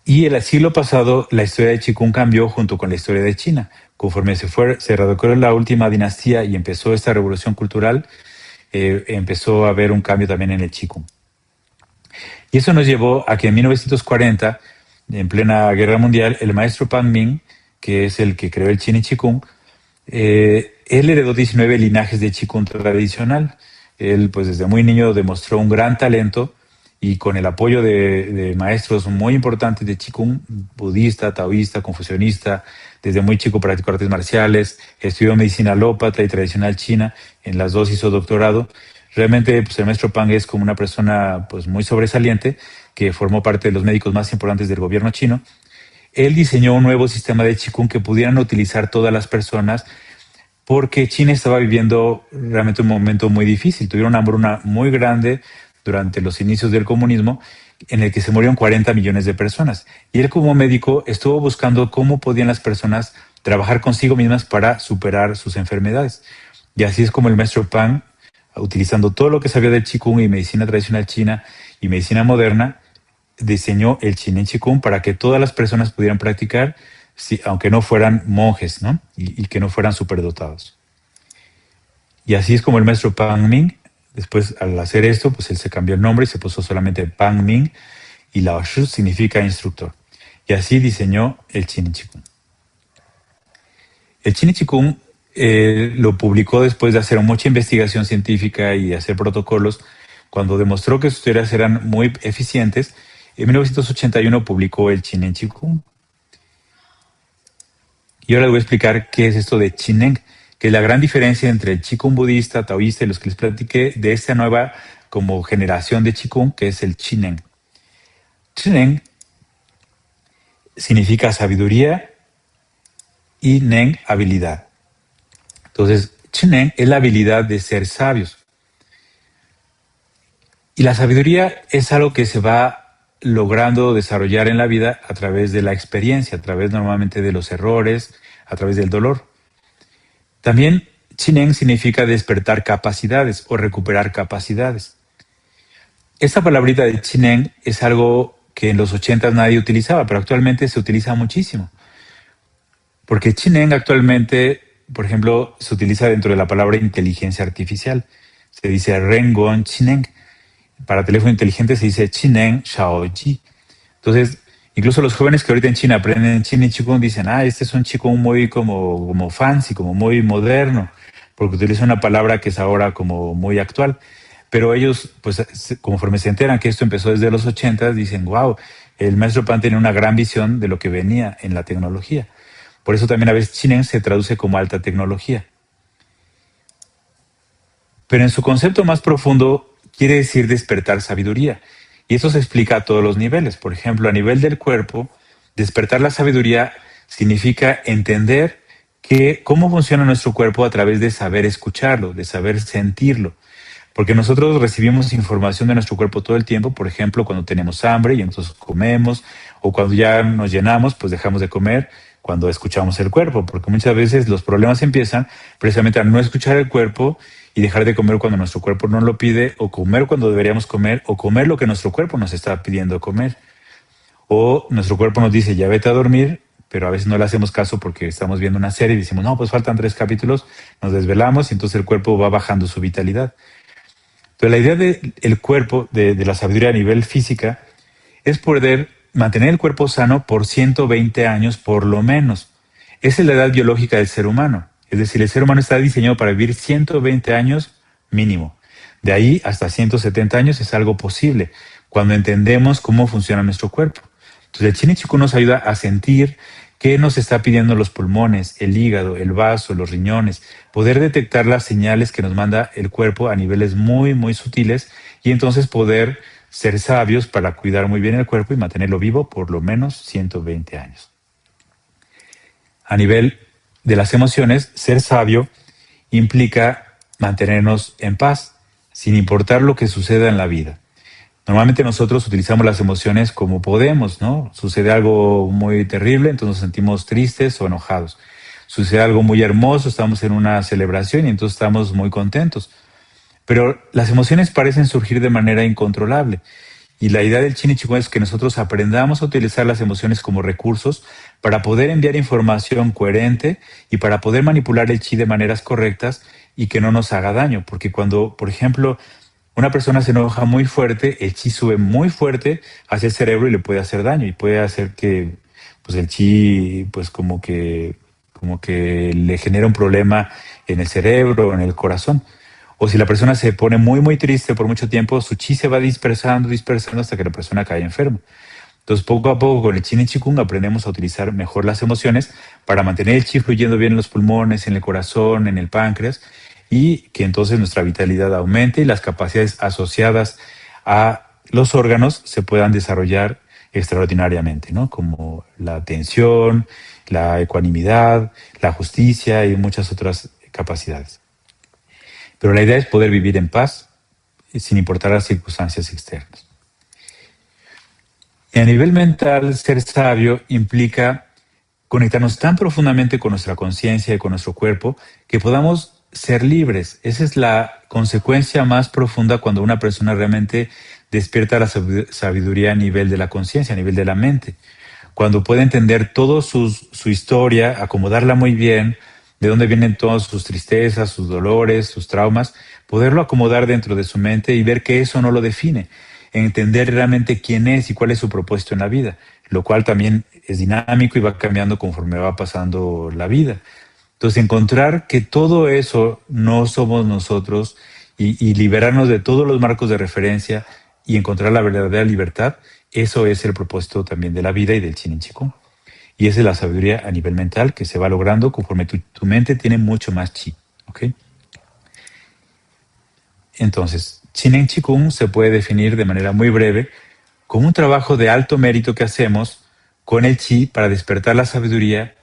Y el siglo pasado, la historia de Qigong cambió junto con la historia de China. Conforme se erradicó la última dinastía y empezó esta revolución cultural, empezó a haber un cambio también en el Qigong. Y eso nos llevó a que en 1940, en plena guerra mundial, el maestro Pan Ming, que es el que creó el Chin y Qigong, él heredó 19 linajes de Qigong tradicional. Él, pues desde muy niño demostró un gran talento y con el apoyo de maestros muy importantes de Qigong, budista, taoísta, confucionista, desde muy chico practicó artes marciales, estudió medicina alópata y tradicional china, en las dos hizo doctorado. Realmente, pues el maestro Pang es como una persona pues muy sobresaliente que formó parte de los médicos más importantes del gobierno chino. Él diseñó un nuevo sistema de Qigong que pudieran utilizar todas las personas porque China estaba viviendo realmente un momento muy difícil. Tuvieron una hambruna muy grande durante los inicios del comunismo, en el que se murieron 40 millones de personas. Y él como médico estuvo buscando cómo podían las personas trabajar consigo mismas para superar sus enfermedades. Y así es como el maestro Pang, utilizando todo lo que sabía del Qigong y medicina tradicional china y medicina moderna, diseñó el Chin y Qigong para que todas las personas pudieran practicar, aunque no fueran monjes, ¿no? Y que no fueran superdotados. Y así es como el maestro Pan Ming, después al hacer esto, pues él se cambió el nombre y se puso solamente Pan Ming, y Lao Shu significa instructor. Y así diseñó el Chin y Qigong. El Chin y Qigong lo publicó después de hacer mucha investigación científica y hacer protocolos. Cuando demostró que sus teorías eran muy eficientes, en 1981 publicó el Chin y Qigong. Y ahora les voy a explicar qué es esto de Chinen, que es la gran diferencia entre el Qigong budista, taoísta y los que les platiqué de esta nueva como generación de Qigong, que es el Chinen. Chinen significa sabiduría y Nen, habilidad. Entonces, Chinen es la habilidad de ser sabios. Y la sabiduría es algo que se va logrando desarrollar en la vida a través de la experiencia, a través normalmente de los errores, a través del dolor. También Chinen significa despertar capacidades o recuperar capacidades. Esta palabrita de Chinen es algo que en los 80 nadie utilizaba, pero actualmente se utiliza muchísimo. Porque Chinen actualmente, por ejemplo, se utiliza dentro de la palabra inteligencia artificial. Se dice Rengon Chinen. Para teléfono inteligente se dice Chinen Shaoji. Entonces, incluso los jóvenes que ahorita en China aprenden Chinen Chikung dicen, este es un Chikung muy como fancy, como muy moderno, porque utiliza una palabra que es ahora como muy actual. Pero ellos, pues, conforme se enteran que esto empezó desde los 80, dicen, wow, el maestro Pan tenía una gran visión de lo que venía en la tecnología. Por eso también a veces Chinen se traduce como alta tecnología. Pero en su concepto más profundo quiere decir despertar sabiduría. Y eso se explica a todos los niveles. Por ejemplo, a nivel del cuerpo, despertar la sabiduría significa entender cómo funciona nuestro cuerpo a través de saber escucharlo, de saber sentirlo. Porque nosotros recibimos información de nuestro cuerpo todo el tiempo, por ejemplo, cuando tenemos hambre y entonces comemos, o cuando ya nos llenamos, pues dejamos de comer cuando escuchamos el cuerpo, porque muchas veces los problemas empiezan precisamente a no escuchar el cuerpo y dejar de comer cuando nuestro cuerpo no lo pide, o comer cuando deberíamos comer, o comer lo que nuestro cuerpo nos está pidiendo comer. O nuestro cuerpo nos dice, ya vete a dormir, pero a veces no le hacemos caso porque estamos viendo una serie y decimos, no, pues faltan 3 capítulos, nos desvelamos y entonces el cuerpo va bajando su vitalidad. Entonces la idea del cuerpo, de la sabiduría a nivel física, es poder mantener el cuerpo sano por 120 años por lo menos. Esa es la edad biológica del ser humano. Es decir, el ser humano está diseñado para vivir 120 años mínimo. De ahí hasta 170 años es algo posible cuando entendemos cómo funciona nuestro cuerpo. Entonces el Chinen Chikung nos ayuda a sentir qué nos está pidiendo los pulmones, el hígado, el vaso, los riñones, poder detectar las señales que nos manda el cuerpo a niveles muy, muy sutiles y entonces poder ser sabios para cuidar muy bien el cuerpo y mantenerlo vivo por lo menos 120 años. A nivel de las emociones, ser sabio implica mantenernos en paz, sin importar lo que suceda en la vida. Normalmente nosotros utilizamos las emociones como podemos, ¿no? Sucede algo muy terrible, entonces nos sentimos tristes o enojados. Sucede algo muy hermoso, estamos en una celebración y entonces estamos muy contentos. Pero las emociones parecen surgir de manera incontrolable. Y la idea del Chinen Chikung es que nosotros aprendamos a utilizar las emociones como recursos para poder enviar información coherente y para poder manipular el chi de maneras correctas y que no nos haga daño. Porque cuando, por ejemplo, una persona se enoja muy fuerte, el chi sube muy fuerte hacia el cerebro y le puede hacer daño y puede hacer que pues el chi pues como que le genera un problema en el cerebro o en el corazón. O si la persona se pone muy, muy triste por mucho tiempo, su chi se va dispersando hasta que la persona cae enferma. Entonces, poco a poco, con el Chinen Chikung aprendemos a utilizar mejor las emociones para mantener el chi fluyendo bien en los pulmones, en el corazón, en el páncreas, y que entonces nuestra vitalidad aumente y las capacidades asociadas a los órganos se puedan desarrollar extraordinariamente, ¿no? Como la atención, la ecuanimidad, la justicia y muchas otras capacidades. Pero la idea es poder vivir en paz sin importar las circunstancias externas. Y a nivel mental, ser sabio implica conectarnos tan profundamente con nuestra conciencia y con nuestro cuerpo que podamos ser libres. Esa es la consecuencia más profunda cuando una persona realmente despierta la sabiduría a nivel de la conciencia, a nivel de la mente. Cuando puede entender toda su historia, acomodarla muy bien, de dónde vienen todas sus tristezas, sus dolores, sus traumas, poderlo acomodar dentro de su mente y ver que eso no lo define, entender realmente quién es y cuál es su propósito en la vida, lo cual también es dinámico y va cambiando conforme va pasando la vida. Entonces, encontrar que todo eso no somos nosotros y liberarnos de todos los marcos de referencia y encontrar la verdadera libertad, eso es el propósito también de la vida y del Chinen Chikung. Y esa es la sabiduría a nivel mental que se va logrando conforme tu mente tiene mucho más chi. ¿Okay? Entonces, Chinen Chikung se puede definir de manera muy breve como un trabajo de alto mérito que hacemos con el chi para despertar la sabiduría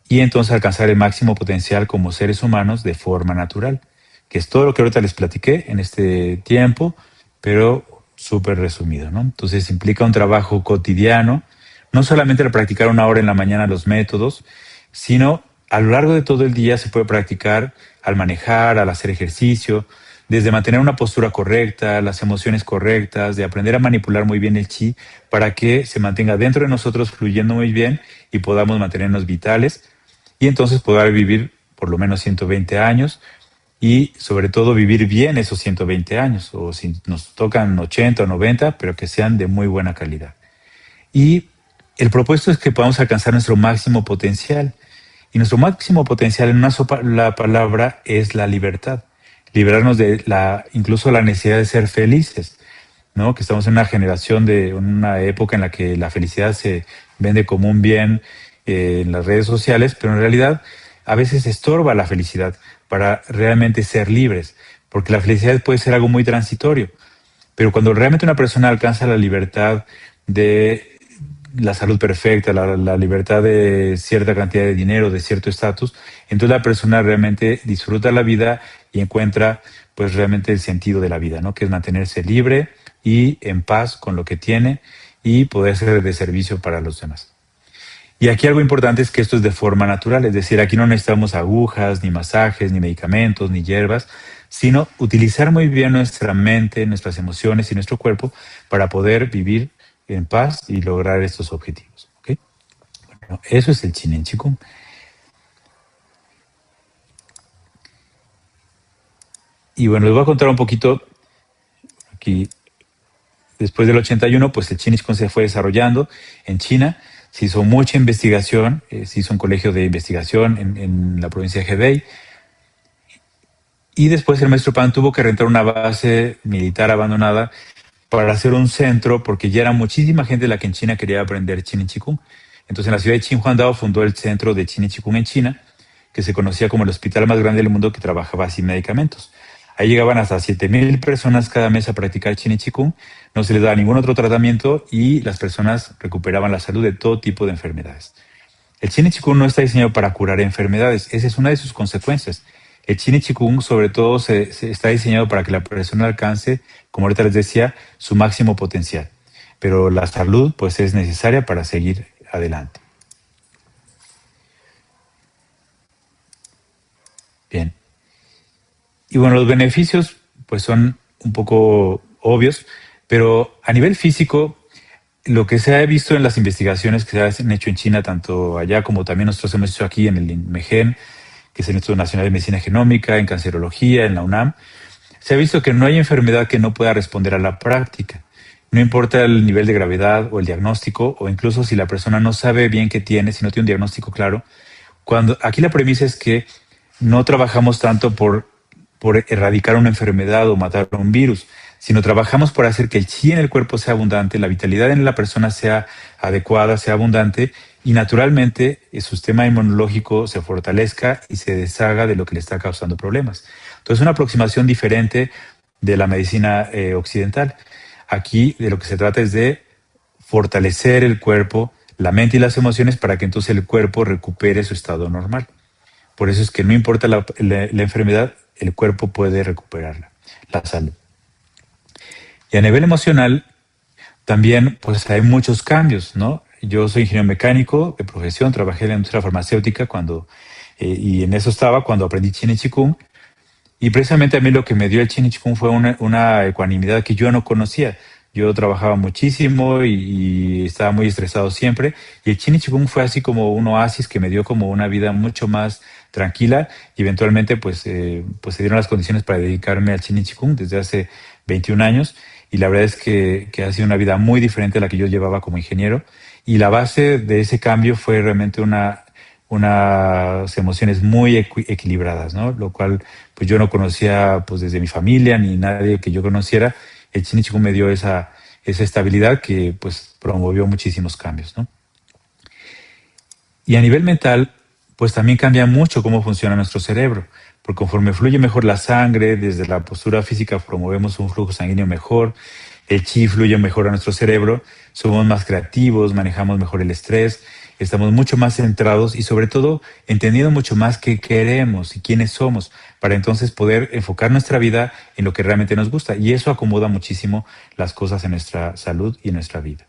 y entonces alcanzar el máximo potencial como seres humanos de forma natural, que es todo lo que ahorita les platiqué en este tiempo, pero súper resumido, ¿no? Entonces implica un trabajo cotidiano, no solamente al practicar 1 hora en la mañana los métodos, sino a lo largo de todo el día se puede practicar al manejar, al hacer ejercicio, desde mantener una postura correcta, las emociones correctas, de aprender a manipular muy bien el chi para que se mantenga dentro de nosotros fluyendo muy bien y podamos mantenernos vitales y entonces poder vivir por lo menos 120 años y sobre todo vivir bien esos 120 años, o si nos tocan 80 o 90, pero que sean de muy buena calidad. Y el propósito es que podamos alcanzar nuestro máximo potencial. Y nuestro máximo potencial en una sola palabra es la libertad. Liberarnos de incluso la necesidad de ser felices, ¿no? Que estamos en una generación una época en la que la felicidad se vende como un bien en las redes sociales, pero en realidad a veces estorba la felicidad para realmente ser libres, porque la felicidad puede ser algo muy transitorio, pero cuando realmente una persona alcanza la libertad de la salud perfecta, la libertad de cierta cantidad de dinero, de cierto estatus, entonces la persona realmente disfruta la vida y encuentra pues realmente el sentido de la vida, ¿no? Que es mantenerse libre y en paz con lo que tiene y poder ser de servicio para los demás. Y aquí algo importante es que esto es de forma natural, es decir, aquí no necesitamos agujas, ni masajes, ni medicamentos, ni hierbas, sino utilizar muy bien nuestra mente, nuestras emociones y nuestro cuerpo para poder vivir en paz y lograr estos objetivos. ¿Okay? Bueno, eso es el Chinen Chikung. Y bueno, les voy a contar un poquito aquí. Después del 81, pues el Chinen Chikung se fue desarrollando en China. Se hizo mucha investigación, se hizo un colegio de investigación en la provincia de Hebei. Y después el maestro Pan tuvo que rentar una base militar abandonada para hacer un centro, porque ya era muchísima gente la que en China quería aprender Chinen Chikung. Entonces en la ciudad de Qinhuangdao fundó el centro de Chinen Chikung en China, que se conocía como el hospital más grande del mundo que trabajaba sin medicamentos. Ahí llegaban hasta 7,000 personas cada mes a practicar Chinen Chikung, no se les daba ningún otro tratamiento y las personas recuperaban la salud de todo tipo de enfermedades. El Chinen Chikung no está diseñado para curar enfermedades, esa es una de sus consecuencias. El Chinen Chikung sobre todo se está diseñado para que la persona alcance, como ahorita les decía, su máximo potencial. Pero la salud pues es necesaria para seguir adelante. Bien. Y bueno, los beneficios pues son un poco obvios, pero a nivel físico, lo que se ha visto en las investigaciones que se han hecho en China, tanto allá como también nosotros hemos hecho aquí en el INMEGEN, que es el Instituto Nacional de Medicina Genómica, en Cancerología, en la UNAM, se ha visto que no hay enfermedad que no pueda responder a la práctica. No importa el nivel de gravedad o el diagnóstico, o incluso si la persona no sabe bien qué tiene, si no tiene un diagnóstico claro. Aquí la premisa es que no trabajamos tanto por erradicar una enfermedad o matar un virus, sino trabajamos por hacer que el chi en el cuerpo sea abundante, la vitalidad en la persona sea adecuada, sea abundante, y naturalmente el sistema inmunológico se fortalezca y se deshaga de lo que le está causando problemas. Entonces, una aproximación diferente de la medicina occidental. Aquí de lo que se trata es de fortalecer el cuerpo, la mente y las emociones para que entonces el cuerpo recupere su estado normal. Por eso es que no importa la enfermedad, el cuerpo puede recuperarla, la salud. Y a nivel emocional, también pues hay muchos cambios, ¿no? Yo soy ingeniero mecánico de profesión, trabajé en la industria farmacéutica y en eso estaba cuando aprendí Chinen Chikung. Y precisamente a mí lo que me dio el Chinen Chikung fue una ecuanimidad que yo no conocía. Yo trabajaba muchísimo y estaba muy estresado siempre. Y el Chinen Chikung fue así como un oasis que me dio como una vida mucho más tranquila. Y eventualmente pues se dieron las condiciones para dedicarme al Chinen Chikung desde hace 21 años. Y la verdad es que ha sido una vida muy diferente a la que yo llevaba como ingeniero. Y la base de ese cambio fue realmente unas emociones muy equilibradas, ¿no? Lo cual pues yo no conocía pues desde mi familia ni nadie que yo conociera. El Chinen Chikung me dio esa estabilidad que pues promovió muchísimos cambios, ¿no? Y a nivel mental, pues también cambia mucho cómo funciona nuestro cerebro, porque conforme fluye mejor la sangre, desde la postura física promovemos un flujo sanguíneo mejor, el chi fluye mejor a nuestro cerebro, somos más creativos, manejamos mejor el estrés, estamos mucho más centrados y sobre todo entendiendo mucho más qué queremos y quiénes somos, para entonces poder enfocar nuestra vida en lo que realmente nos gusta. Y eso acomoda muchísimo las cosas en nuestra salud y en nuestra vida.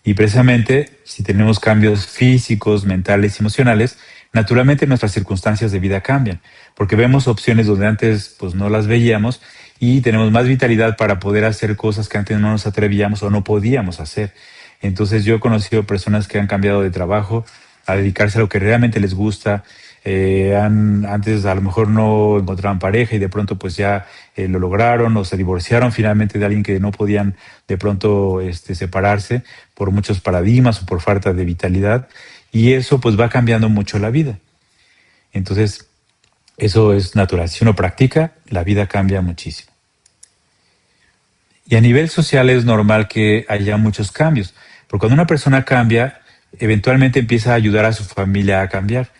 Y precisamente si tenemos cambios físicos, mentales y emocionales, naturalmente nuestras circunstancias de vida cambian, porque vemos opciones donde antes pues no las veíamos y tenemos más vitalidad para poder hacer cosas que antes no nos atrevíamos o no podíamos hacer. Entonces yo he conocido personas que han cambiado de trabajo a dedicarse a lo que realmente les gusta. Antes a lo mejor no encontraban pareja y de pronto pues ya lo lograron o se divorciaron finalmente de alguien que no podían de pronto separarse por muchos paradigmas o por falta de vitalidad, y eso pues va cambiando mucho la vida. Entonces, eso es natural. Si uno practica, la vida cambia muchísimo. Y a nivel social es normal que haya muchos cambios, porque cuando una persona cambia, eventualmente empieza a ayudar a su familia a cambiar.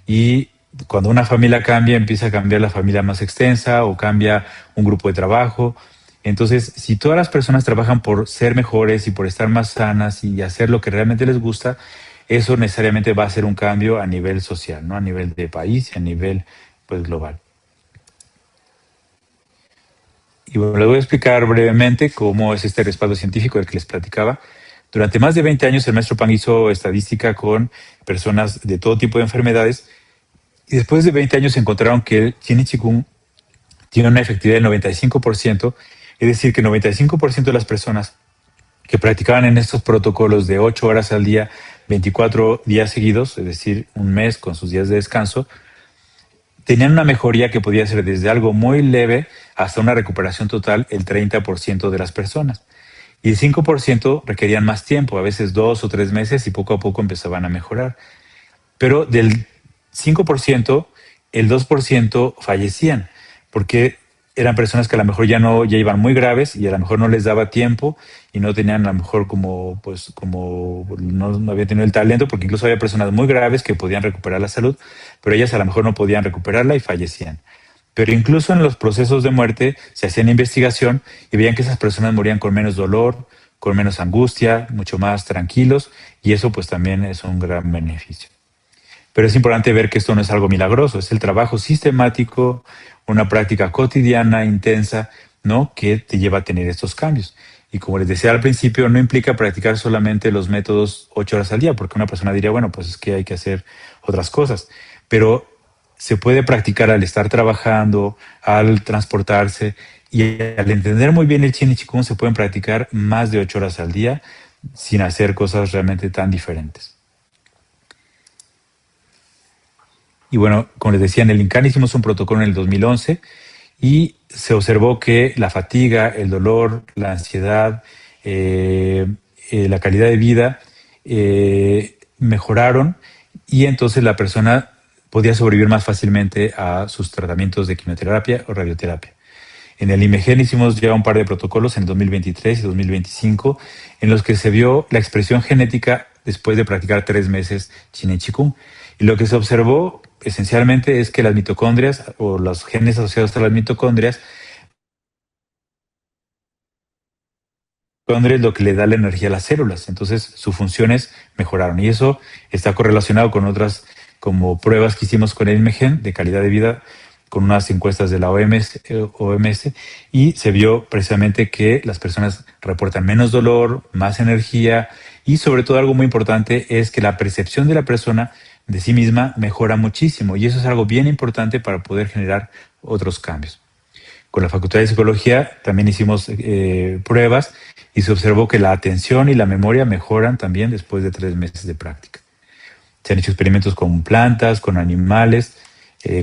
Y cuando una familia cambia, empieza a cambiar la familia más extensa o cambia un grupo de trabajo. Entonces, si todas las personas trabajan por ser mejores y por estar más sanas y hacer lo que realmente les gusta, eso necesariamente va a ser un cambio a nivel social, ¿no? A nivel de país y a nivel pues global. Y bueno, les voy a explicar brevemente cómo es este respaldo científico del que les platicaba. Durante más de 20 años el maestro Pang hizo estadística con personas de todo tipo de enfermedades y después de 20 años encontraron que el Chin y Chikung tiene una efectividad del 95%, es decir, que 95% de las personas que practicaban en estos protocolos de 8 horas al día, 24 días seguidos, es decir, un mes con sus días de descanso, tenían una mejoría que podía ser desde algo muy leve hasta una recuperación total el 30% de las personas. Y el 5% requerían más tiempo, a veces 2 o 3 meses, y poco a poco empezaban a mejorar. Pero del 5%, el 2% fallecían, porque eran personas que a lo mejor ya iban muy graves y a lo mejor no les daba tiempo y no tenían a lo mejor como no habían tenido el talento, porque incluso había personas muy graves que podían recuperar la salud, pero ellas a lo mejor no podían recuperarla y fallecían. Pero incluso en los procesos de muerte se hacían investigación y veían que esas personas morían con menos dolor, con menos angustia, mucho más tranquilos, y eso pues también es un gran beneficio. Pero es importante ver que esto no es algo milagroso, es el trabajo sistemático, una práctica cotidiana, intensa, ¿no? Que te lleva a tener estos cambios. Y como les decía al principio, no implica practicar solamente los métodos 8 horas al día, porque una persona diría, bueno, pues es que hay que hacer otras cosas. Pero se puede practicar al estar trabajando, al transportarse, y al entender muy bien el Chin y Chikung se pueden practicar más de 8 horas al día sin hacer cosas realmente tan diferentes. Y bueno, como les decía, en el INCAN hicimos un protocolo en el 2011 y se observó que la fatiga, el dolor, la ansiedad, la calidad de vida mejoraron, y entonces la persona podía sobrevivir más fácilmente a sus tratamientos de quimioterapia o radioterapia. En el IMEGEN hicimos ya un par de protocolos en 2023 y 2025 en los que se vio la expresión genética después de practicar 3 meses Chin y Chikung. Y lo que se observó esencialmente es que las mitocondrias o los genes asociados a las mitocondrias es lo que le da la energía a las células. Entonces sus funciones mejoraron y eso está correlacionado con otras como pruebas que hicimos con el IMEGEN de calidad de vida, con unas encuestas de la OMS, y se vio precisamente que las personas reportan menos dolor, más energía, y sobre todo algo muy importante es que la percepción de la persona de sí misma mejora muchísimo, y eso es algo bien importante para poder generar otros cambios. Con la Facultad de Psicología también hicimos pruebas y se observó que la atención y la memoria mejoran también después de 3 meses de práctica. Se han hecho experimentos con plantas, con animales,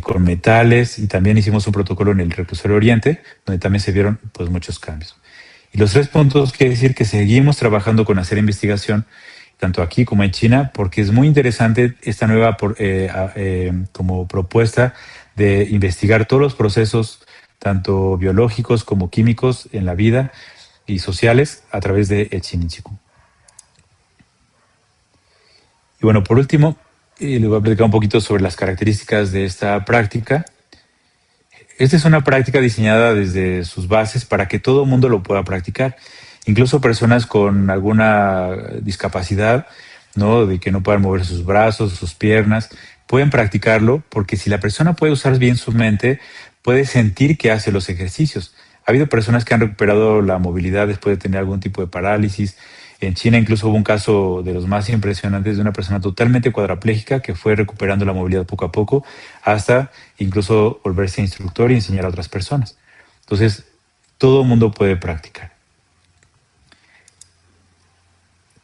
con metales, y también hicimos un protocolo en el Reclusorio Oriente, donde también se vieron pues muchos cambios. Y los 3 puntos quiere decir que seguimos trabajando con hacer investigación, tanto aquí como en China, porque es muy interesante esta nueva como propuesta de investigar todos los procesos, tanto biológicos como químicos en la vida y sociales a través de el Chin y Chikung. Y bueno, por último, les voy a platicar un poquito sobre las características de esta práctica. Esta es una práctica diseñada desde sus bases para que todo el mundo lo pueda practicar, incluso personas con alguna discapacidad, ¿no? De que no puedan mover sus brazos, sus piernas, pueden practicarlo, porque si la persona puede usar bien su mente, puede sentir que hace los ejercicios. Ha habido personas que han recuperado la movilidad después de tener algún tipo de parálisis, En China incluso hubo un caso de los más impresionantes de una persona totalmente cuadraplégica que fue recuperando la movilidad poco a poco hasta incluso volverse instructor y enseñar a otras personas. Entonces, todo el mundo puede practicar.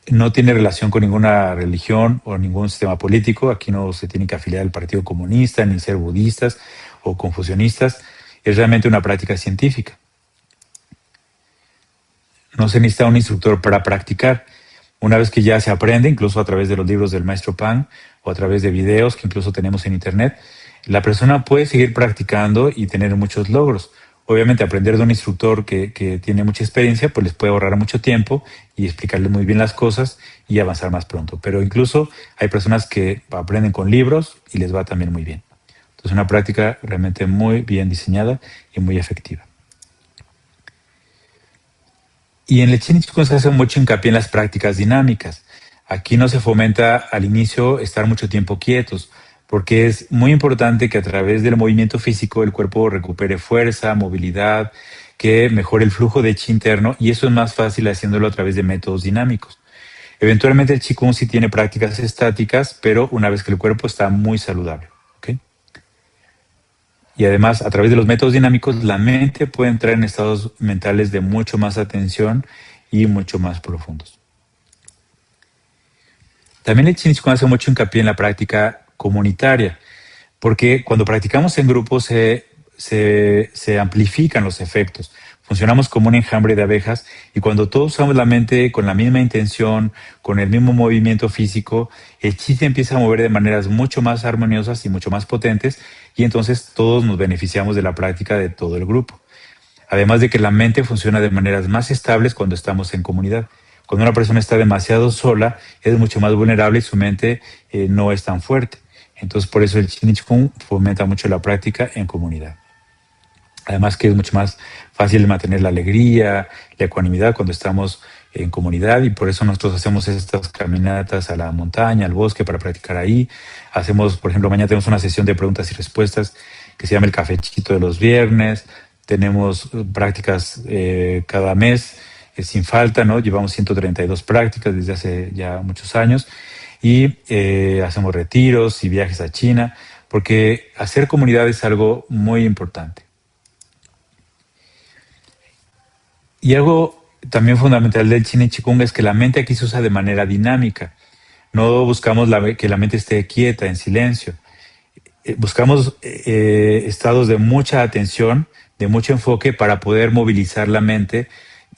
No tiene relación con ninguna religión o ningún sistema político. Aquí no se tiene que afiliar al Partido Comunista, ni ser budistas o confucionistas. Es realmente una práctica científica. No se necesita un instructor para practicar. Una vez que ya se aprende, incluso a través de los libros del maestro Pang o a través de videos que incluso tenemos en internet, la persona puede seguir practicando y tener muchos logros. Obviamente aprender de un instructor que tiene mucha experiencia, pues les puede ahorrar mucho tiempo y explicarles muy bien las cosas y avanzar más pronto. Pero incluso hay personas que aprenden con libros y les va también muy bien. Entonces, una práctica realmente muy bien diseñada y muy efectiva. Y en el Chin Chikung se hace mucho hincapié en las prácticas dinámicas. Aquí no se fomenta al inicio estar mucho tiempo quietos, porque es muy importante que a través del movimiento físico el cuerpo recupere fuerza, movilidad, que mejore el flujo de chi interno, y eso es más fácil haciéndolo a través de métodos dinámicos. Eventualmente el Qigong sí tiene prácticas estáticas, pero una vez que el cuerpo está muy saludable. ¿Okay? Y además, a través de los métodos dinámicos, la mente puede entrar en estados mentales de mucho más atención y mucho más profundos. También el Chin Chikung hace mucho hincapié en la práctica comunitaria, porque cuando practicamos en grupo se amplifican los efectos. Funcionamos como un enjambre de abejas y cuando todos usamos la mente con la misma intención, con el mismo movimiento físico, el chi se empieza a mover de maneras mucho más armoniosas y mucho más potentes y entonces todos nos beneficiamos de la práctica de todo el grupo. Además de que la mente funciona de maneras más estables cuando estamos en comunidad. Cuando una persona está demasiado sola, es mucho más vulnerable y su mente no es tan fuerte. Entonces, por eso el Chin Chikung fomenta mucho la práctica en comunidad. Además que es mucho más fácil mantener la alegría, la ecuanimidad cuando estamos en comunidad y por eso nosotros hacemos estas caminatas a la montaña, al bosque para practicar ahí. Hacemos, por ejemplo, mañana tenemos una sesión de preguntas y respuestas que se llama el cafecito de los viernes. Tenemos prácticas cada mes sin falta, ¿no? Llevamos 132 prácticas desde hace ya muchos años y hacemos retiros y viajes a China porque hacer comunidad es algo muy importante. Y algo también fundamental del Chin Chikung es que la mente aquí se usa de manera dinámica. No buscamos que la mente esté quieta, en silencio. Buscamos estados de mucha atención, de mucho enfoque para poder movilizar la mente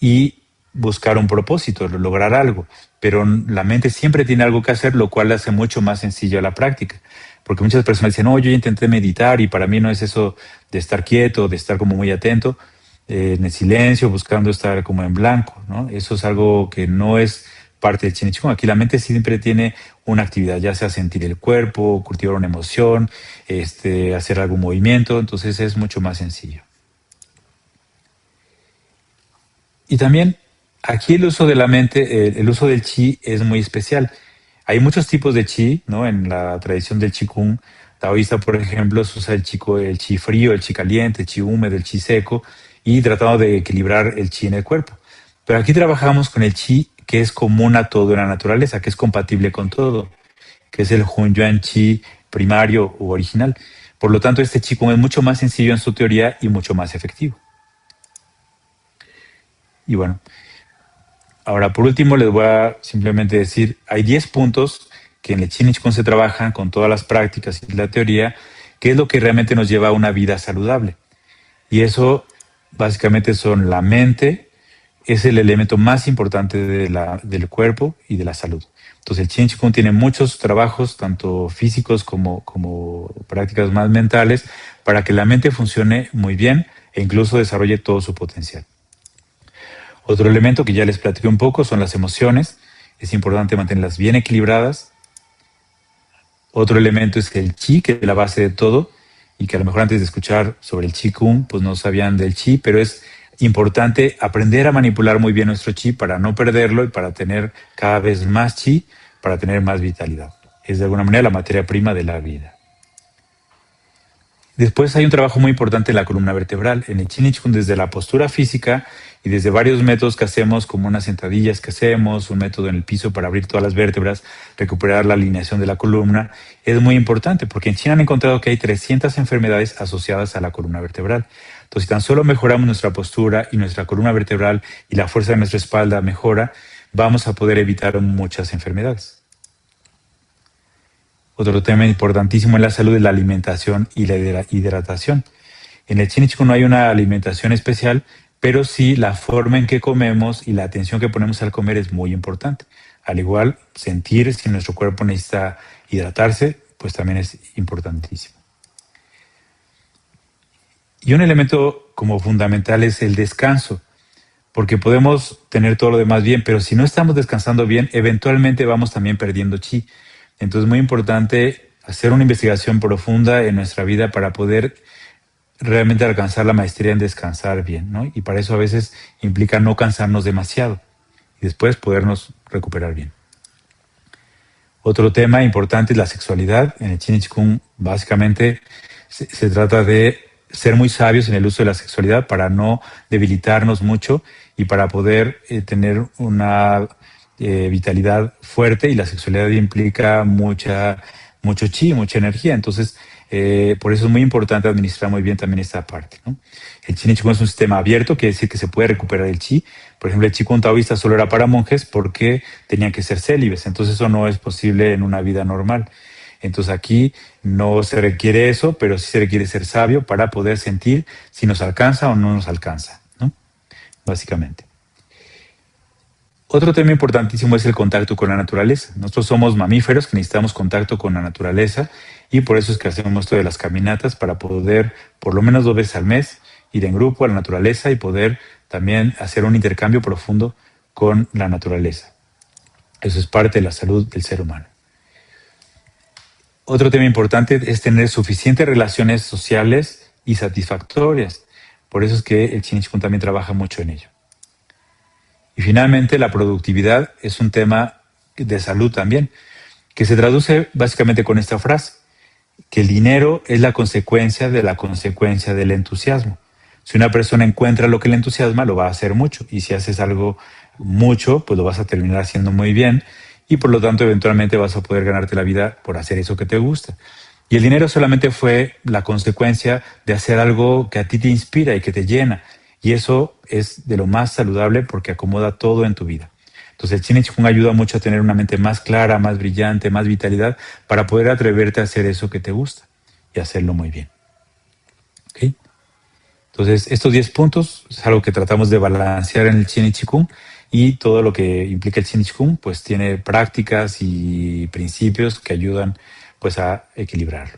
y buscar un propósito, lograr algo. Pero la mente siempre tiene algo que hacer, lo cual hace mucho más sencillo la práctica. Porque muchas personas dicen, no, yo intenté meditar y para mí no es eso de estar quieto, de estar como muy atento, en el silencio, buscando estar como en blanco, ¿no? Eso es algo que no es parte del Chin Chikung. Aquí la mente siempre tiene una actividad, ya sea sentir el cuerpo, cultivar una emoción, hacer algún movimiento, entonces es mucho más sencillo. Y también aquí el uso de la mente, el uso del chi es muy especial. Hay muchos tipos de chi, ¿no? En la tradición del Qigong taoísta, por ejemplo, se usa el chi frío, el chi caliente, el chi húmedo, el chi seco, y tratando de equilibrar el chi en el cuerpo. Pero aquí trabajamos con el chi que es común a todo en la naturaleza, que es compatible con todo, que es el Hunyuan chi primario u original. Por lo tanto, este Qigong es mucho más sencillo en su teoría y mucho más efectivo. Y bueno, ahora por último les voy a simplemente decir, hay 10 puntos que en el Chin Chikung se trabajan con todas las prácticas y la teoría, que es lo que realmente nos lleva a una vida saludable. Y eso básicamente son la mente, es el elemento más importante del cuerpo y de la salud. Entonces el Chin Chikung tiene muchos trabajos, tanto físicos como prácticas más mentales, para que la mente funcione muy bien e incluso desarrolle todo su potencial. Otro elemento que ya les platiqué un poco son las emociones. Es importante mantenerlas bien equilibradas. Otro elemento es el chi, que es la base de todo, y que a lo mejor antes de escuchar sobre el Qigong, pues no sabían del chi, pero es importante aprender a manipular muy bien nuestro chi para no perderlo y para tener cada vez más chi, para tener más vitalidad. Es de alguna manera la materia prima de la vida. Después hay un trabajo muy importante en la columna vertebral. En el Chin Chikung, desde la postura física y desde varios métodos que hacemos, como unas sentadillas que hacemos, un método en el piso para abrir todas las vértebras, recuperar la alineación de la columna, es muy importante porque en China han encontrado que hay 300 enfermedades asociadas a la columna vertebral. Entonces, si tan solo mejoramos nuestra postura y nuestra columna vertebral y la fuerza de nuestra espalda mejora, vamos a poder evitar muchas enfermedades. Otro tema importantísimo es la salud de la alimentación y la hidratación. En el Chin Chikung no hay una alimentación especial, pero sí la forma en que comemos y la atención que ponemos al comer es muy importante. Al igual, sentir si nuestro cuerpo necesita hidratarse, pues también es importantísimo. Y un elemento como fundamental es el descanso, porque podemos tener todo lo demás bien, pero si no estamos descansando bien, eventualmente vamos también perdiendo chi. Entonces es muy importante hacer una investigación profunda en nuestra vida para poder realmente alcanzar la maestría en descansar bien, ¿no? Y para eso a veces implica no cansarnos demasiado y después podernos recuperar bien. Otro tema importante es la sexualidad. En el Chin Chikung básicamente se trata de ser muy sabios en el uso de la sexualidad para no debilitarnos mucho y para poder tener una vitalidad fuerte, y la sexualidad implica mucho chi, mucha energía. Entonces, por eso es muy importante administrar muy bien también esta parte, ¿no? El Chin Chikung es un sistema abierto, quiere decir que se puede recuperar el chi. Por ejemplo, el Qigong taoísta solo era para monjes porque tenían que ser célibes, entonces eso no es posible en una vida normal. Entonces aquí no se requiere eso, pero sí se requiere ser sabio para poder sentir si nos alcanza o no nos alcanza, ¿no? Básicamente. Otro tema importantísimo es el contacto con la naturaleza. Nosotros somos mamíferos que necesitamos contacto con la naturaleza, y por eso es que hacemos esto de las caminatas, para poder por lo menos 2 veces al mes ir en grupo a la naturaleza y poder también hacer un intercambio profundo con la naturaleza. Eso es parte de la salud del ser humano. Otro tema importante es tener suficientes relaciones sociales y satisfactorias. Por eso es que el Chin Chikung también trabaja mucho en ello. Y finalmente, la productividad es un tema de salud también, que se traduce básicamente con esta frase, que el dinero es la consecuencia del entusiasmo. Si una persona encuentra lo que le entusiasma, lo va a hacer mucho. Y si haces algo mucho, pues lo vas a terminar haciendo muy bien. Y por lo tanto, eventualmente vas a poder ganarte la vida por hacer eso que te gusta. Y el dinero solamente fue la consecuencia de hacer algo que a ti te inspira y que te llena. Y eso es de lo más saludable porque acomoda todo en tu vida. Entonces el Chin Chikung ayuda mucho a tener una mente más clara, más brillante, más vitalidad, para poder atreverte a hacer eso que te gusta y hacerlo muy bien. ¿Okay? Entonces estos 10 puntos es algo que tratamos de balancear en el Chin Chikung, y todo lo que implica el Chin Chikung pues tiene prácticas y principios que ayudan pues a equilibrarlo.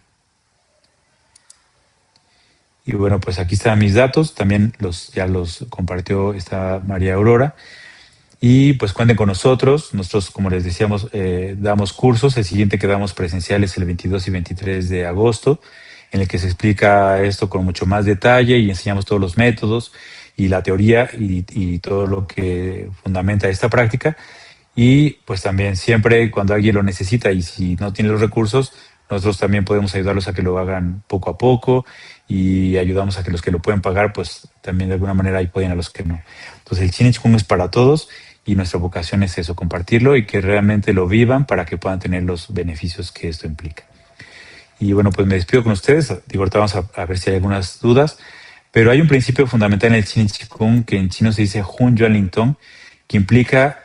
Y bueno, pues aquí están mis datos, también ya los compartió esta María Aurora. Y pues cuenten con nosotros. Nosotros, como les decíamos, damos cursos. El siguiente que damos presencial es el 22 y 23 de agosto, en el que se explica esto con mucho más detalle y enseñamos todos los métodos y la teoría y todo lo que fundamenta esta práctica. Y pues también siempre cuando alguien lo necesita y si no tiene los recursos, nosotros también podemos ayudarlos a que lo hagan poco a poco, y ayudamos a que los que lo pueden pagar, pues también de alguna manera apoyen a los que no. Entonces el Chin Chikung es para todos, y nuestra vocación es eso, compartirlo y que realmente lo vivan para que puedan tener los beneficios que esto implica. Y bueno, pues me despido con ustedes. Digo, ahorita vamos a ver si hay algunas dudas, pero hay un principio fundamental en el Chin Chikung que en chino se dice Hun Yuan Ling Tong, que implica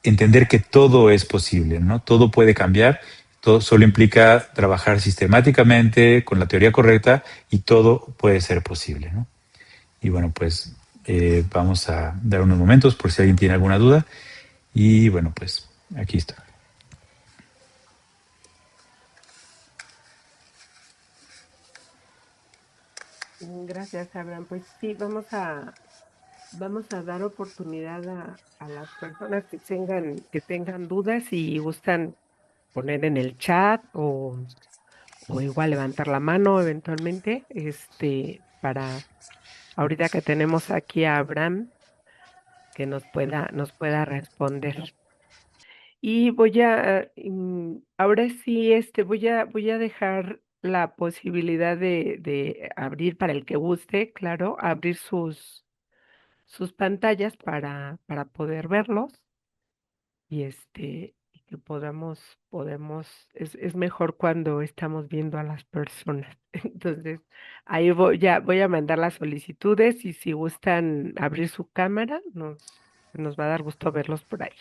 entender que todo es posible, ¿no? Todo puede cambiar, todo solo implica trabajar sistemáticamente con la teoría correcta y todo puede ser posible, ¿no? Y bueno, pues vamos a dar unos momentos por si alguien tiene alguna duda. Y bueno, pues aquí está. Gracias, Abraham. Pues sí, vamos a dar oportunidad a las personas que tengan dudas y gustan poner en el chat o igual levantar la mano eventualmente, para ahorita que tenemos aquí a Abraham que nos pueda responder. Y ahora sí, voy a dejar la posibilidad de abrir para el que guste, claro, abrir sus pantallas para poder verlos y que podemos, es mejor cuando estamos viendo a las personas. Entonces, ahí voy a mandar las solicitudes y si gustan abrir su cámara, nos va a dar gusto verlos por ahí.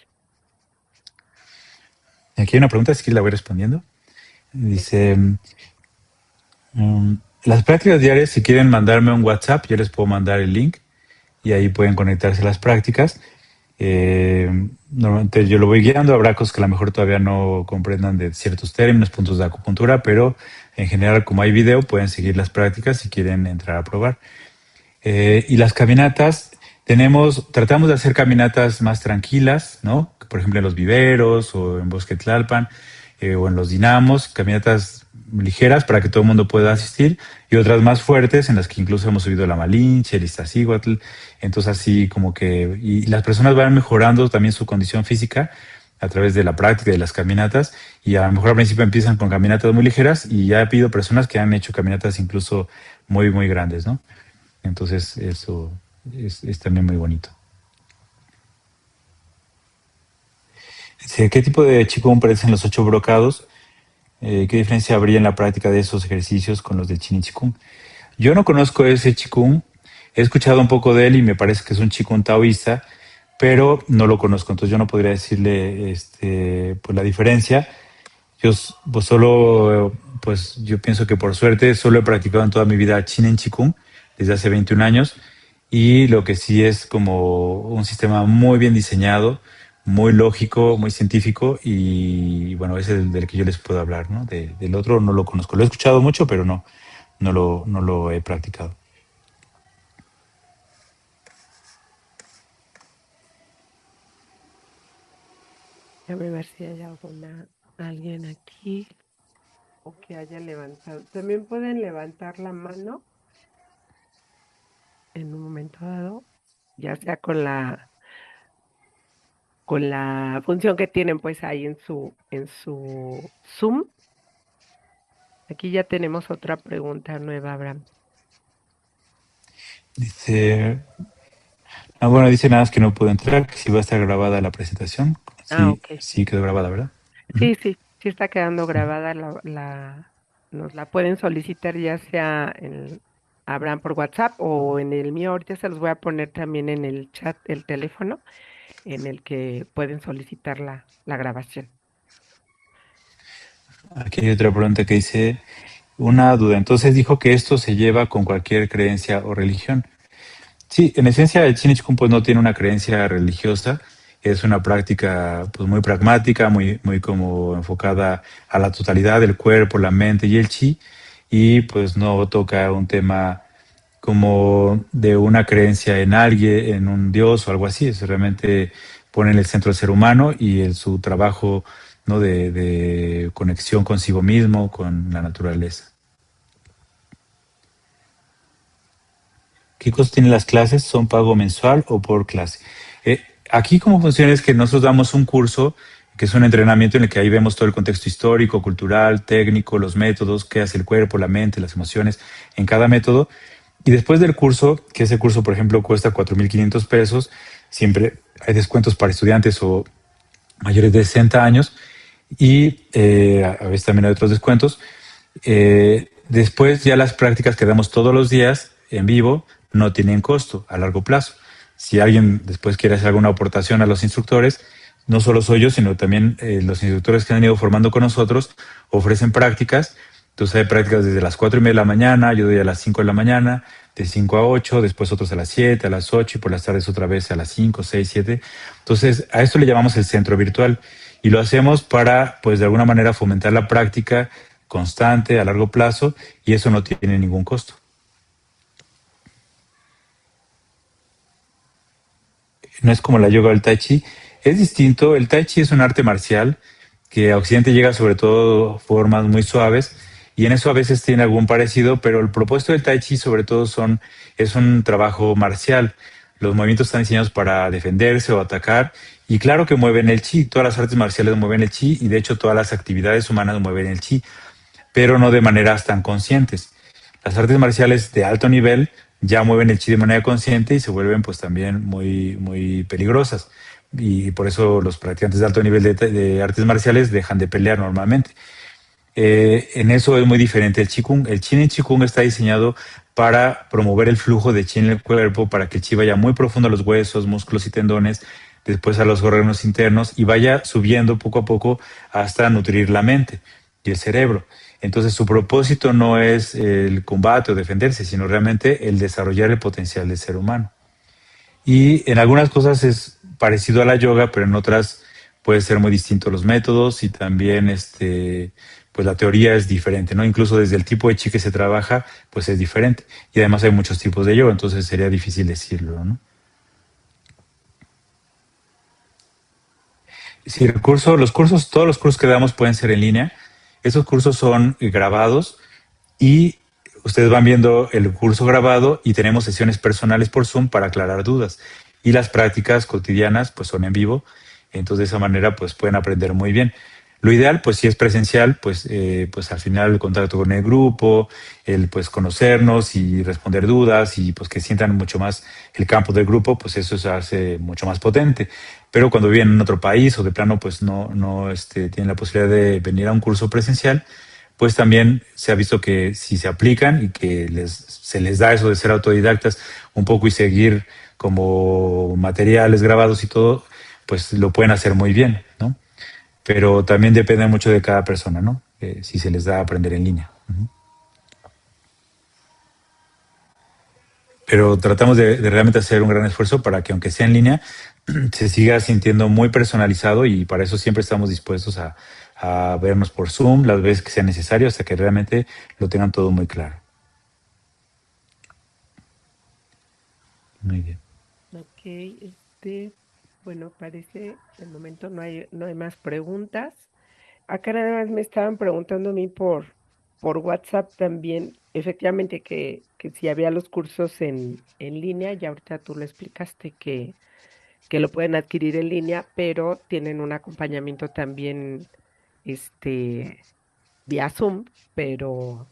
Aquí hay una pregunta, si la voy respondiendo. Sí. Dice, las prácticas diarias, si quieren mandarme un WhatsApp, yo les puedo mandar el link y ahí pueden conectarse a las prácticas. Normalmente yo lo voy guiando, habrá cosas que a lo mejor todavía no comprendan de ciertos términos, puntos de acupuntura, pero en general como hay video pueden seguir las prácticas si quieren entrar a probar. Y las caminatas, tratamos de hacer caminatas más tranquilas, ¿no? Por ejemplo, en los viveros o en Bosque Tlalpan o en los dinamos, caminatas ligeras para que todo el mundo pueda asistir y otras más fuertes en las que incluso hemos subido la Malinche, el Iztaccíhuatl. Entonces así como que, y las personas van mejorando también su condición física a través de la práctica de las caminatas y a lo mejor al principio empiezan con caminatas muy ligeras y ya he pedido personas que han hecho caminatas incluso muy, muy grandes, ¿no? Entonces eso es también muy bonito. Sí, ¿qué tipo de Qigong parecen los ocho brocados? ¿Qué diferencia habría en la práctica de esos ejercicios con los del Chin Qigong? Yo no conozco ese Qigong, he escuchado un poco de él y me parece que es un Qigong taoísta, pero no lo conozco, entonces yo no podría decirle pues la diferencia. Pues solo, pues yo pienso que por suerte solo he practicado en toda mi vida Chin en Qigong desde hace 21 años y lo que sí es como un sistema muy bien diseñado, muy lógico, muy científico y bueno, ese es el del que yo les puedo hablar, ¿no? Del otro no lo conozco, lo he escuchado mucho, pero no lo he practicado. Déjame ver si hay alguien aquí o que haya levantado. También pueden levantar la mano en un momento dado, ya sea con la función que tienen pues ahí en su Zoom. Aquí ya tenemos otra pregunta nueva, Abraham. Dice, bueno, dice nada más que no puedo entrar, que si va a estar grabada la presentación. Ah, Sí, ok. sí quedó grabada, ¿verdad? Ujú. Sí está quedando Ujú. grabada nos la pueden solicitar ya sea en Abraham por WhatsApp o en el mío. Ahorita se los voy a poner también en el chat el teléfono en el que pueden solicitar la grabación. Aquí hay otra pregunta que dice, una duda. Entonces dijo que esto se lleva con cualquier creencia o religión. Sí, en esencia el Chin Chikung pues no tiene una creencia religiosa, es una práctica pues muy pragmática, muy como enfocada a la totalidad del cuerpo, la mente y el chi, y pues no toca un tema como de una creencia en alguien, en un dios o algo así, es realmente pone en el centro al ser humano y en su trabajo, ¿no? De conexión consigo mismo, con la naturaleza. ¿Qué costo tienen las clases? ¿Son pago mensual o por clase? Aquí cómo funciona es que nosotros damos un curso que es un entrenamiento en el que ahí vemos todo el contexto histórico, cultural, técnico, los métodos, qué hace el cuerpo, la mente, las emociones en cada método. Y después del curso, que ese curso, por ejemplo, cuesta 4,500 pesos, siempre hay descuentos para estudiantes o mayores de 60 años y a veces también hay otros descuentos. Después ya las prácticas que damos todos los días en vivo no tienen costo a largo plazo. Si alguien después quiere hacer alguna aportación a los instructores, no solo soy yo, sino también los instructores que han ido formando con nosotros ofrecen prácticas. Entonces hay prácticas desde las 4:30 de la mañana, yo doy a las 5 de la mañana, de 5 a 8, después otros a las 7, a las 8 y por las tardes otra vez a las 5, 6, 7. Entonces a esto le llamamos el centro virtual y lo hacemos para, pues de alguna manera, fomentar la práctica constante a largo plazo y eso no tiene ningún costo. No es como la yoga o el tai chi, es distinto. El tai chi es un arte marcial que a Occidente llega sobre todo formas muy suaves y en eso a veces tiene algún parecido, pero el propósito del tai chi sobre todo es un trabajo marcial. Los movimientos están diseñados para defenderse o atacar y claro que mueven el chi, todas las artes marciales mueven el chi y de hecho todas las actividades humanas mueven el chi. pero no de maneras tan conscientes. Las artes marciales de alto nivel ya mueven el chi de manera consciente y se vuelven pues también muy, muy peligrosas. Y por eso los practicantes de alto nivel de artes marciales dejan de pelear normalmente. En eso es muy diferente el Qigong. El Qin en Qigong está diseñado para promover el flujo de Qi en el cuerpo, para que el Qi vaya muy profundo a los huesos, músculos y tendones, después a los órganos internos y vaya subiendo poco a poco hasta nutrir la mente y el cerebro. Entonces su propósito no es el combate o defenderse, sino realmente el desarrollar el potencial del ser humano. Y en algunas cosas es parecido a la yoga, pero en otras puede ser muy distinto los métodos y también pues la teoría es diferente, ¿no? Incluso desde el tipo de chi que se trabaja, pues es diferente. Y además hay muchos tipos de yoga, entonces sería difícil decirlo, ¿no? Si el curso, los cursos, todos los cursos que damos pueden ser en línea. Esos cursos son grabados y ustedes van viendo el curso grabado y tenemos sesiones personales por Zoom para aclarar dudas. Y las prácticas cotidianas pues son en vivo, entonces de esa manera pues pueden aprender muy bien. Lo ideal pues si es presencial pues al final el contacto con el grupo, el pues conocernos y responder dudas y pues que sientan mucho más el campo del grupo, pues eso se hace mucho más potente. Pero cuando viven en otro país o de plano pues no tienen la posibilidad de venir a un curso presencial, pues también se ha visto que si se aplican y que se les da eso de ser autodidactas un poco y seguir como materiales grabados y todo, pues lo pueden hacer muy bien, ¿no? Pero también depende mucho de cada persona, ¿no? Si se les da aprender en línea. Pero tratamos de realmente hacer un gran esfuerzo para que aunque sea en línea, se siga sintiendo muy personalizado y para eso siempre estamos dispuestos a vernos por Zoom las veces que sea necesario hasta que realmente lo tengan todo muy claro. Muy bien. Ok, bueno, parece, de momento no hay más preguntas. Acá nada más me estaban preguntando a mí por WhatsApp también, efectivamente que si había los cursos en línea, ya ahorita tú lo explicaste que lo pueden adquirir en línea, pero tienen un acompañamiento también, este, vía Zoom, pero,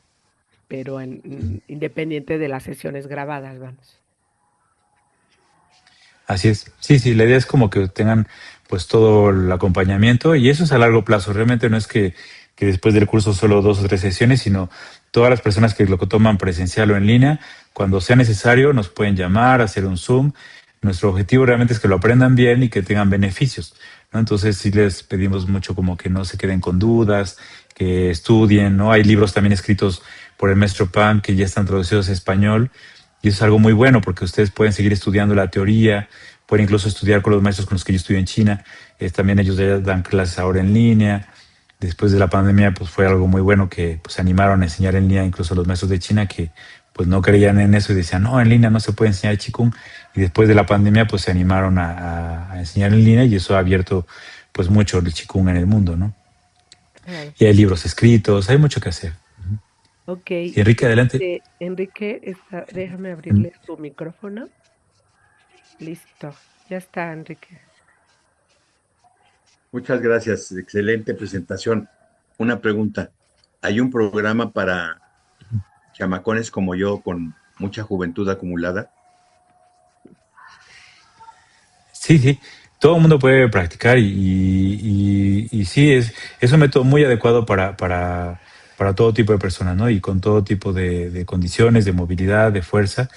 independiente de las sesiones grabadas, vamos. Así es. Sí, sí, la idea es como que tengan pues todo el acompañamiento y eso es a largo plazo. Realmente no es que después del curso solo 2 o 3 sesiones, sino todas las personas que lo toman presencial o en línea, cuando sea necesario nos pueden llamar, hacer un Zoom. Nuestro objetivo realmente es que lo aprendan bien y que tengan beneficios, ¿no? Entonces sí les pedimos mucho como que no se queden con dudas, que estudien, ¿no? Hay libros también escritos por el maestro Pam que ya están traducidos a español y eso es algo muy bueno porque ustedes pueden seguir estudiando la teoría, pueden incluso estudiar con los maestros con los que yo estudié en China. También ellos ya dan clases ahora en línea. Después de la pandemia, pues fue algo muy bueno que pues, se animaron a enseñar en línea, incluso los maestros de China que pues no creían en eso y decían, no, en línea no se puede enseñar Qigong. Y después de la pandemia, pues se animaron a enseñar en línea y eso ha abierto pues mucho el Qigong en el mundo, ¿no? Claro. Y hay libros escritos, hay mucho que hacer. Ok, Sí, Enrique, adelante. Enrique, déjame abrirle su micrófono. Listo, ya está, Enrique. Muchas gracias, excelente presentación. Una pregunta. ¿Hay un programa para chamacones como yo con mucha juventud acumulada? Sí, sí, todo el mundo puede practicar y sí, es un método muy adecuado para todo tipo de personas, ¿no? Y con todo tipo de condiciones, de movilidad, de fuerza.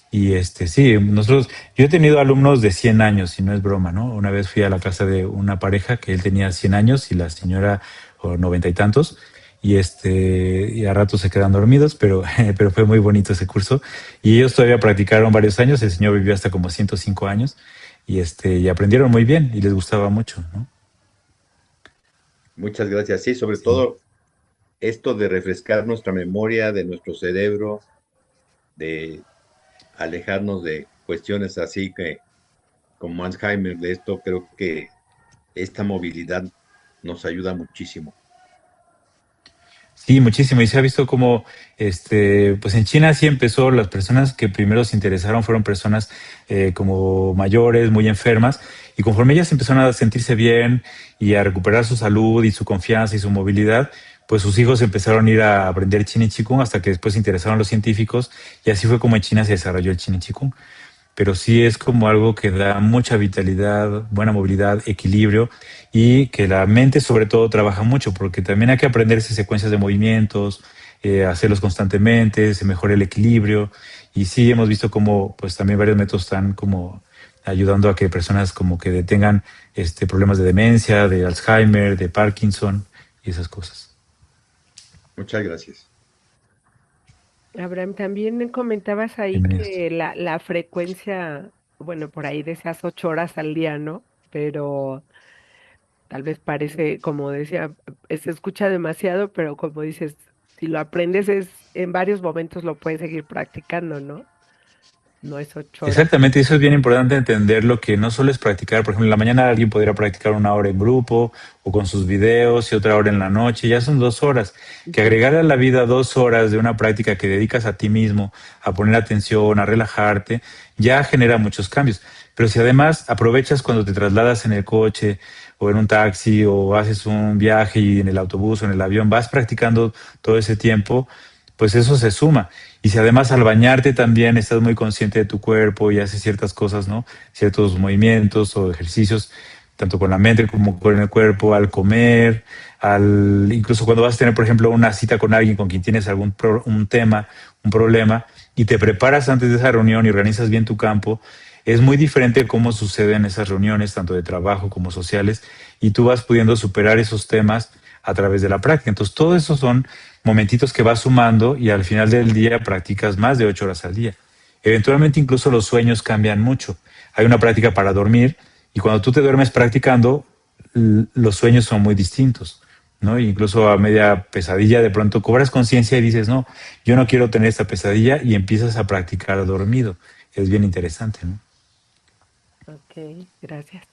Y sí, yo he tenido alumnos de 100 años y no es broma, ¿no? Una vez fui a la casa de una pareja que él tenía 100 años y la señora o 90 y tantos y a ratos se quedan dormidos, pero, pero fue muy bonito ese curso. Y ellos todavía practicaron varios años, el señor vivió hasta como 105 años y aprendieron muy bien y les gustaba mucho, ¿no? Muchas gracias. Sí, sobre Sí. todo esto de refrescar nuestra memoria, de nuestro cerebro, de alejarnos de cuestiones así que como Alzheimer, de esto creo que esta movilidad nos ayuda muchísimo. Sí, muchísimo. Y se ha visto como, pues en China sí empezó, las personas que primero se interesaron fueron personas como mayores, muy enfermas, y conforme ellas empezaron a sentirse bien y a recuperar su salud y su confianza y su movilidad, pues sus hijos empezaron a ir a aprender Chin y Chikung hasta que después se interesaron los científicos y así fue como en China se desarrolló el Chin y Chikung. Pero sí es como algo que da mucha vitalidad, buena movilidad, equilibrio y que la mente sobre todo trabaja mucho porque también hay que aprenderse secuencias de movimientos, hacerlos constantemente, se mejora el equilibrio y sí hemos visto como pues también varios métodos están como ayudando a que personas como que detengan problemas de demencia, de Alzheimer, de Parkinson y esas cosas. Muchas gracias. Abraham, también comentabas ahí Bienvenidos. que la frecuencia, bueno, por ahí decías 8 horas al día, ¿no? Pero tal vez parece, como decía, se escucha demasiado, pero como dices, si lo aprendes en varios momentos lo puedes seguir practicando, ¿no? No es 8 horas. Exactamente, eso es bien importante entenderlo, que no solo es practicar, por ejemplo, en la mañana alguien podría practicar 1 hora en grupo o con sus videos y otra hora en la noche, ya son 2 horas. Que Ujú. agregar a la vida 2 horas de una práctica que dedicas a ti mismo, a poner atención, a relajarte, ya genera muchos cambios. Pero si además aprovechas cuando te trasladas en el coche o en un taxi o haces un viaje y en el autobús o en el avión vas practicando todo ese tiempo, pues eso se suma. Y si además al bañarte también estás muy consciente de tu cuerpo y haces ciertas cosas, ¿no? Ciertos movimientos o ejercicios, tanto con la mente como con el cuerpo, al comer, incluso cuando vas a tener, por ejemplo, una cita con alguien con quien tienes un tema, un problema, y te preparas antes de esa reunión y organizas bien tu campo, es muy diferente cómo suceden esas reuniones, tanto de trabajo como sociales, y tú vas pudiendo superar esos temas a través de la práctica. Entonces, todo eso son momentitos que vas sumando y al final del día practicas más de 8 horas al día. Eventualmente incluso los sueños cambian mucho. Hay una práctica para dormir y cuando tú te duermes practicando, los sueños son muy distintos, ¿no? Incluso a media pesadilla de pronto cobras conciencia y dices, no, yo no quiero tener esta pesadilla y empiezas a practicar dormido. Es bien interesante, ¿no? Ok, gracias.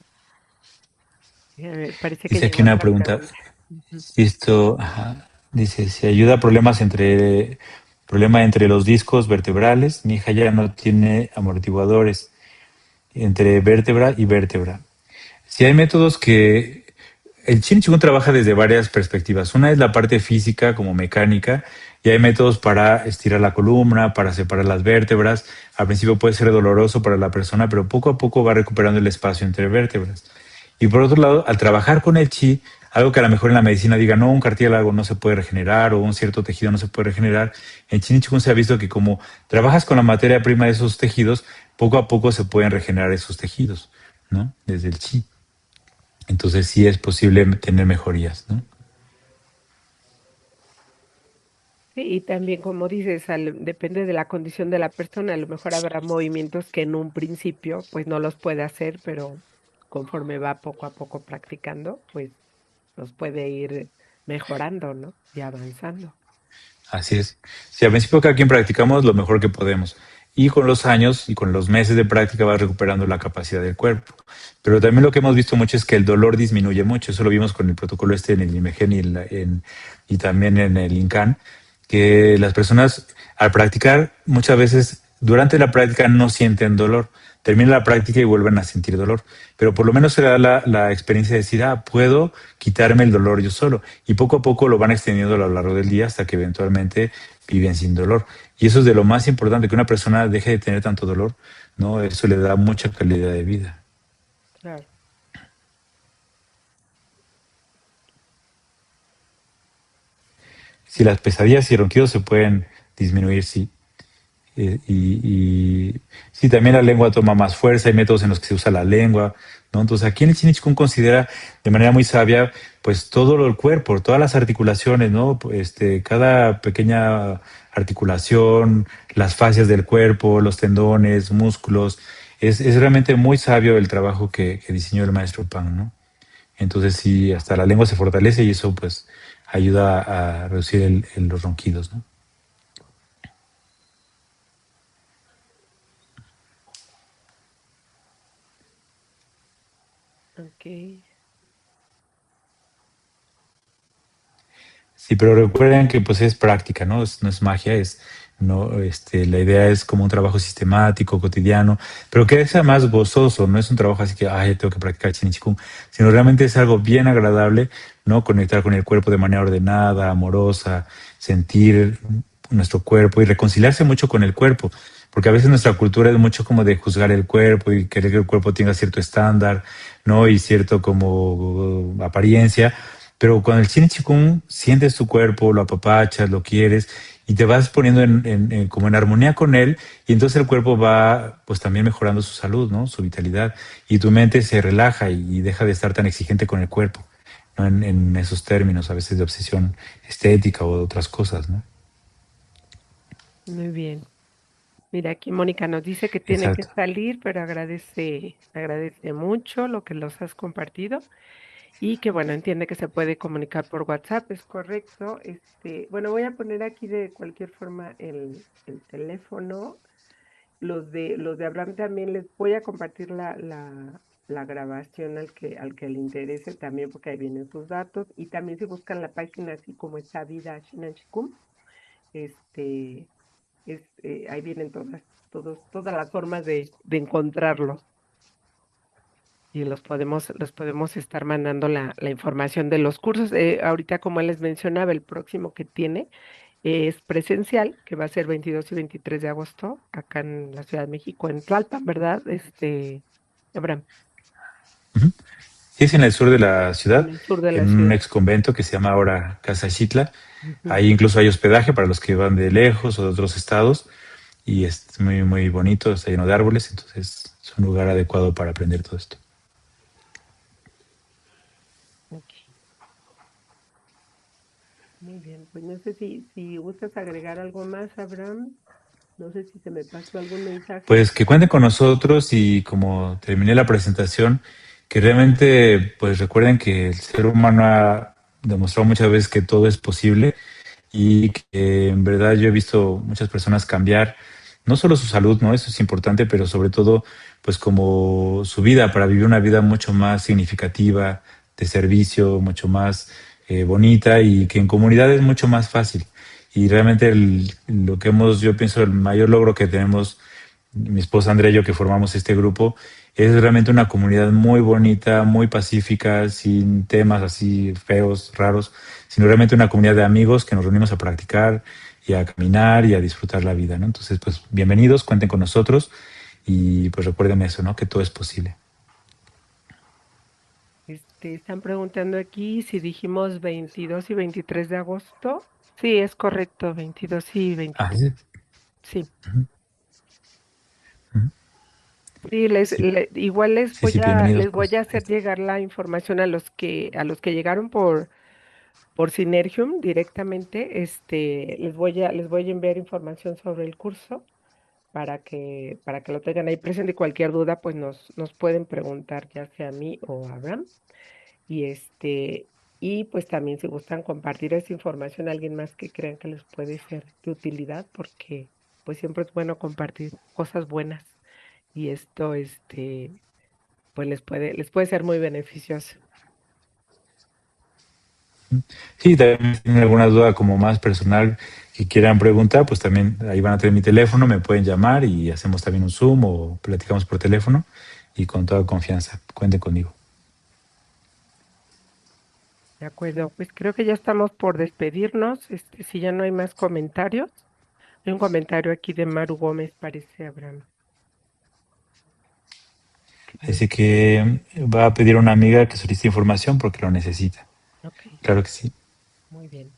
Parece que Dice aquí llegó una otra pregunta. pregunta. Ujú. Esto, ajá, dice, si ayuda a problema entre los discos vertebrales, mi hija ya no tiene amortiguadores entre vértebra y vértebra. Si hay métodos que el Chin Chikung trabaja desde varias perspectivas. Una es la parte física como mecánica y hay métodos para estirar la columna, para separar las vértebras. Al principio puede ser doloroso para la persona, pero poco a poco va recuperando el espacio entre vértebras. Y por otro lado, al trabajar con el chi, algo que a lo mejor en la medicina diga, no, un cartílago no se puede regenerar o un cierto tejido no se puede regenerar, en Chin Chikung se ha visto que como trabajas con la materia prima de esos tejidos, poco a poco se pueden regenerar esos tejidos, ¿no? Desde el chi. Entonces sí es posible tener mejorías, ¿no? Sí, y también, como dices, depende de la condición de la persona. A lo mejor habrá movimientos que en un principio, pues no los puede hacer, pero conforme va poco a poco practicando, pues los puede ir mejorando, ¿no? Y avanzando. Así es. Si al principio cada quien practicamos lo mejor que podemos y con los años y con los meses de práctica vas recuperando la capacidad del cuerpo. Pero también lo que hemos visto mucho es que el dolor disminuye mucho. Eso lo vimos con el protocolo en el IMEGEN y también en el INCAN, que las personas al practicar muchas veces durante la práctica no sienten dolor. Termina la práctica y vuelven a sentir dolor. Pero por lo menos se da la experiencia de decir, puedo quitarme el dolor yo solo. Y poco a poco lo van extendiendo a lo largo del día hasta que eventualmente viven sin dolor. Y eso es de lo más importante, que una persona deje de tener tanto dolor, ¿no? Eso le da mucha calidad de vida. Claro. Si las pesadillas y ronquidos se pueden disminuir, sí. Sí, también la lengua toma más fuerza, hay métodos en los que se usa la lengua, ¿no? Entonces aquí en el Chin Chikung considera de manera muy sabia pues todo el cuerpo, todas las articulaciones, ¿no? Cada pequeña articulación, las fascias del cuerpo, los tendones, músculos, es realmente muy sabio el trabajo que diseñó el maestro Pang, ¿no? Entonces sí, hasta la lengua se fortalece y eso pues ayuda a reducir los ronquidos, ¿no? Ok. Sí, pero recuerden que pues es práctica, ¿no? No es magia, es ¿no? La idea es como un trabajo sistemático, cotidiano, pero que sea más gozoso, no es un trabajo así que, ay, tengo que practicar Chin Chikung, sino realmente es algo bien agradable, ¿no? Conectar con el cuerpo de manera ordenada, amorosa, sentir nuestro cuerpo y reconciliarse mucho con el cuerpo, porque a veces nuestra cultura es mucho como de juzgar el cuerpo y querer que el cuerpo tenga cierto estándar, ¿no? Y cierto como apariencia, pero con el Chin Chikung sientes tu cuerpo, lo apapachas, lo quieres y te vas poniendo como en armonía con él y entonces el cuerpo va pues también mejorando su salud, ¿no? Su vitalidad y tu mente se relaja y deja de estar tan exigente con el cuerpo, ¿no? En esos términos a veces de obsesión estética o de otras cosas, ¿no? Muy bien. Mira, aquí Mónica nos dice que tiene que Exacto. salir, pero agradece mucho lo que los has compartido y que bueno, entiende que se puede comunicar por WhatsApp, es correcto. Bueno, voy a poner aquí de cualquier forma el teléfono. Los de Abraham también les voy a compartir la grabación al que le interese también, porque ahí vienen sus datos. Y también si buscan la página así como está Vida Shinan Chikum, este, ahí vienen todas las formas de encontrarlos. Y los podemos estar mandando la información de los cursos. Ahorita, como él les mencionaba, el próximo que tiene es presencial, que va a ser 22 y 23 de agosto, acá en la Ciudad de México, en Tlalpan, ¿verdad? Abraham, Ujú. Sí, es en el sur de la en ciudad, el sur de la en un ciudad. ex convento que se llama ahora Casa Xitla. Ujú. Ahí incluso hay hospedaje para los que van de lejos o de otros estados y es muy, muy bonito, está lleno de árboles, entonces es un lugar adecuado para aprender todo esto. Ok, muy bien. Pues no sé si gustas agregar algo más, Abraham. No sé si se me pasó algún mensaje. Pues que cuenten con nosotros y como terminé la presentación, que realmente pues recuerden que el ser humano ha demostrado muchas veces que todo es posible y que en verdad yo he visto muchas personas cambiar, no solo su salud, ¿no? Eso es importante, pero sobre todo pues como su vida, para vivir una vida mucho más significativa, de servicio, mucho más bonita y que en comunidad es mucho más fácil. Y realmente lo que yo pienso, el mayor logro que tenemos mi esposa Andrea y yo que formamos este grupo, es realmente una comunidad muy bonita, muy pacífica, sin temas así feos, raros, sino realmente una comunidad de amigos que nos reunimos a practicar y a caminar y a disfrutar la vida, ¿no? Entonces, pues bienvenidos, cuenten con nosotros y pues recuerden eso, ¿no? Que todo es posible. Están preguntando aquí si dijimos 22 y 23 de agosto. Sí, es correcto, 22 y Ah, 23. sí, Sí. ujú, ujú. Sí, Sí, igual les sí, voy sí, a, bienvenidos, les voy pues. a hacer llegar la información a los que llegaron por Synergium directamente. Les voy a enviar información sobre el curso para que lo tengan ahí presente y cualquier duda, pues nos pueden preguntar, ya sea a mí o a Abraham. Y y pues también si gustan compartir esa información a alguien más que crean que les puede ser de utilidad, porque pues siempre es bueno compartir cosas buenas y esto, pues les puede ser muy beneficioso. Sí, también si tienen alguna duda como más personal que quieran preguntar, pues también ahí van a tener mi teléfono, me pueden llamar y hacemos también un Zoom o platicamos por teléfono y con toda confianza. Cuenten conmigo. De acuerdo, pues creo que ya estamos por despedirnos. Si ya no hay más comentarios. Hay un comentario aquí de Maru Gómez, parece, Abraham. Así que va a pedir a una amiga que solicite información porque lo necesita. Ok, Claro que sí. muy bien.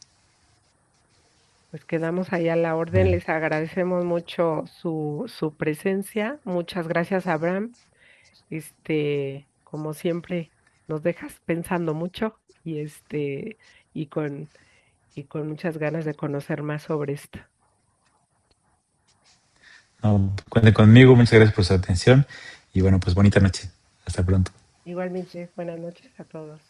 Pues quedamos ahí a la orden. Bueno, Les agradecemos mucho su presencia. Muchas gracias, Abraham. Como siempre, nos dejas pensando mucho y con, y con muchas ganas de conocer más sobre esto. no, cuenten conmigo, muchas gracias por su atención y bueno, pues bonita noche. Hasta pronto. Igualmente, buenas noches a todos.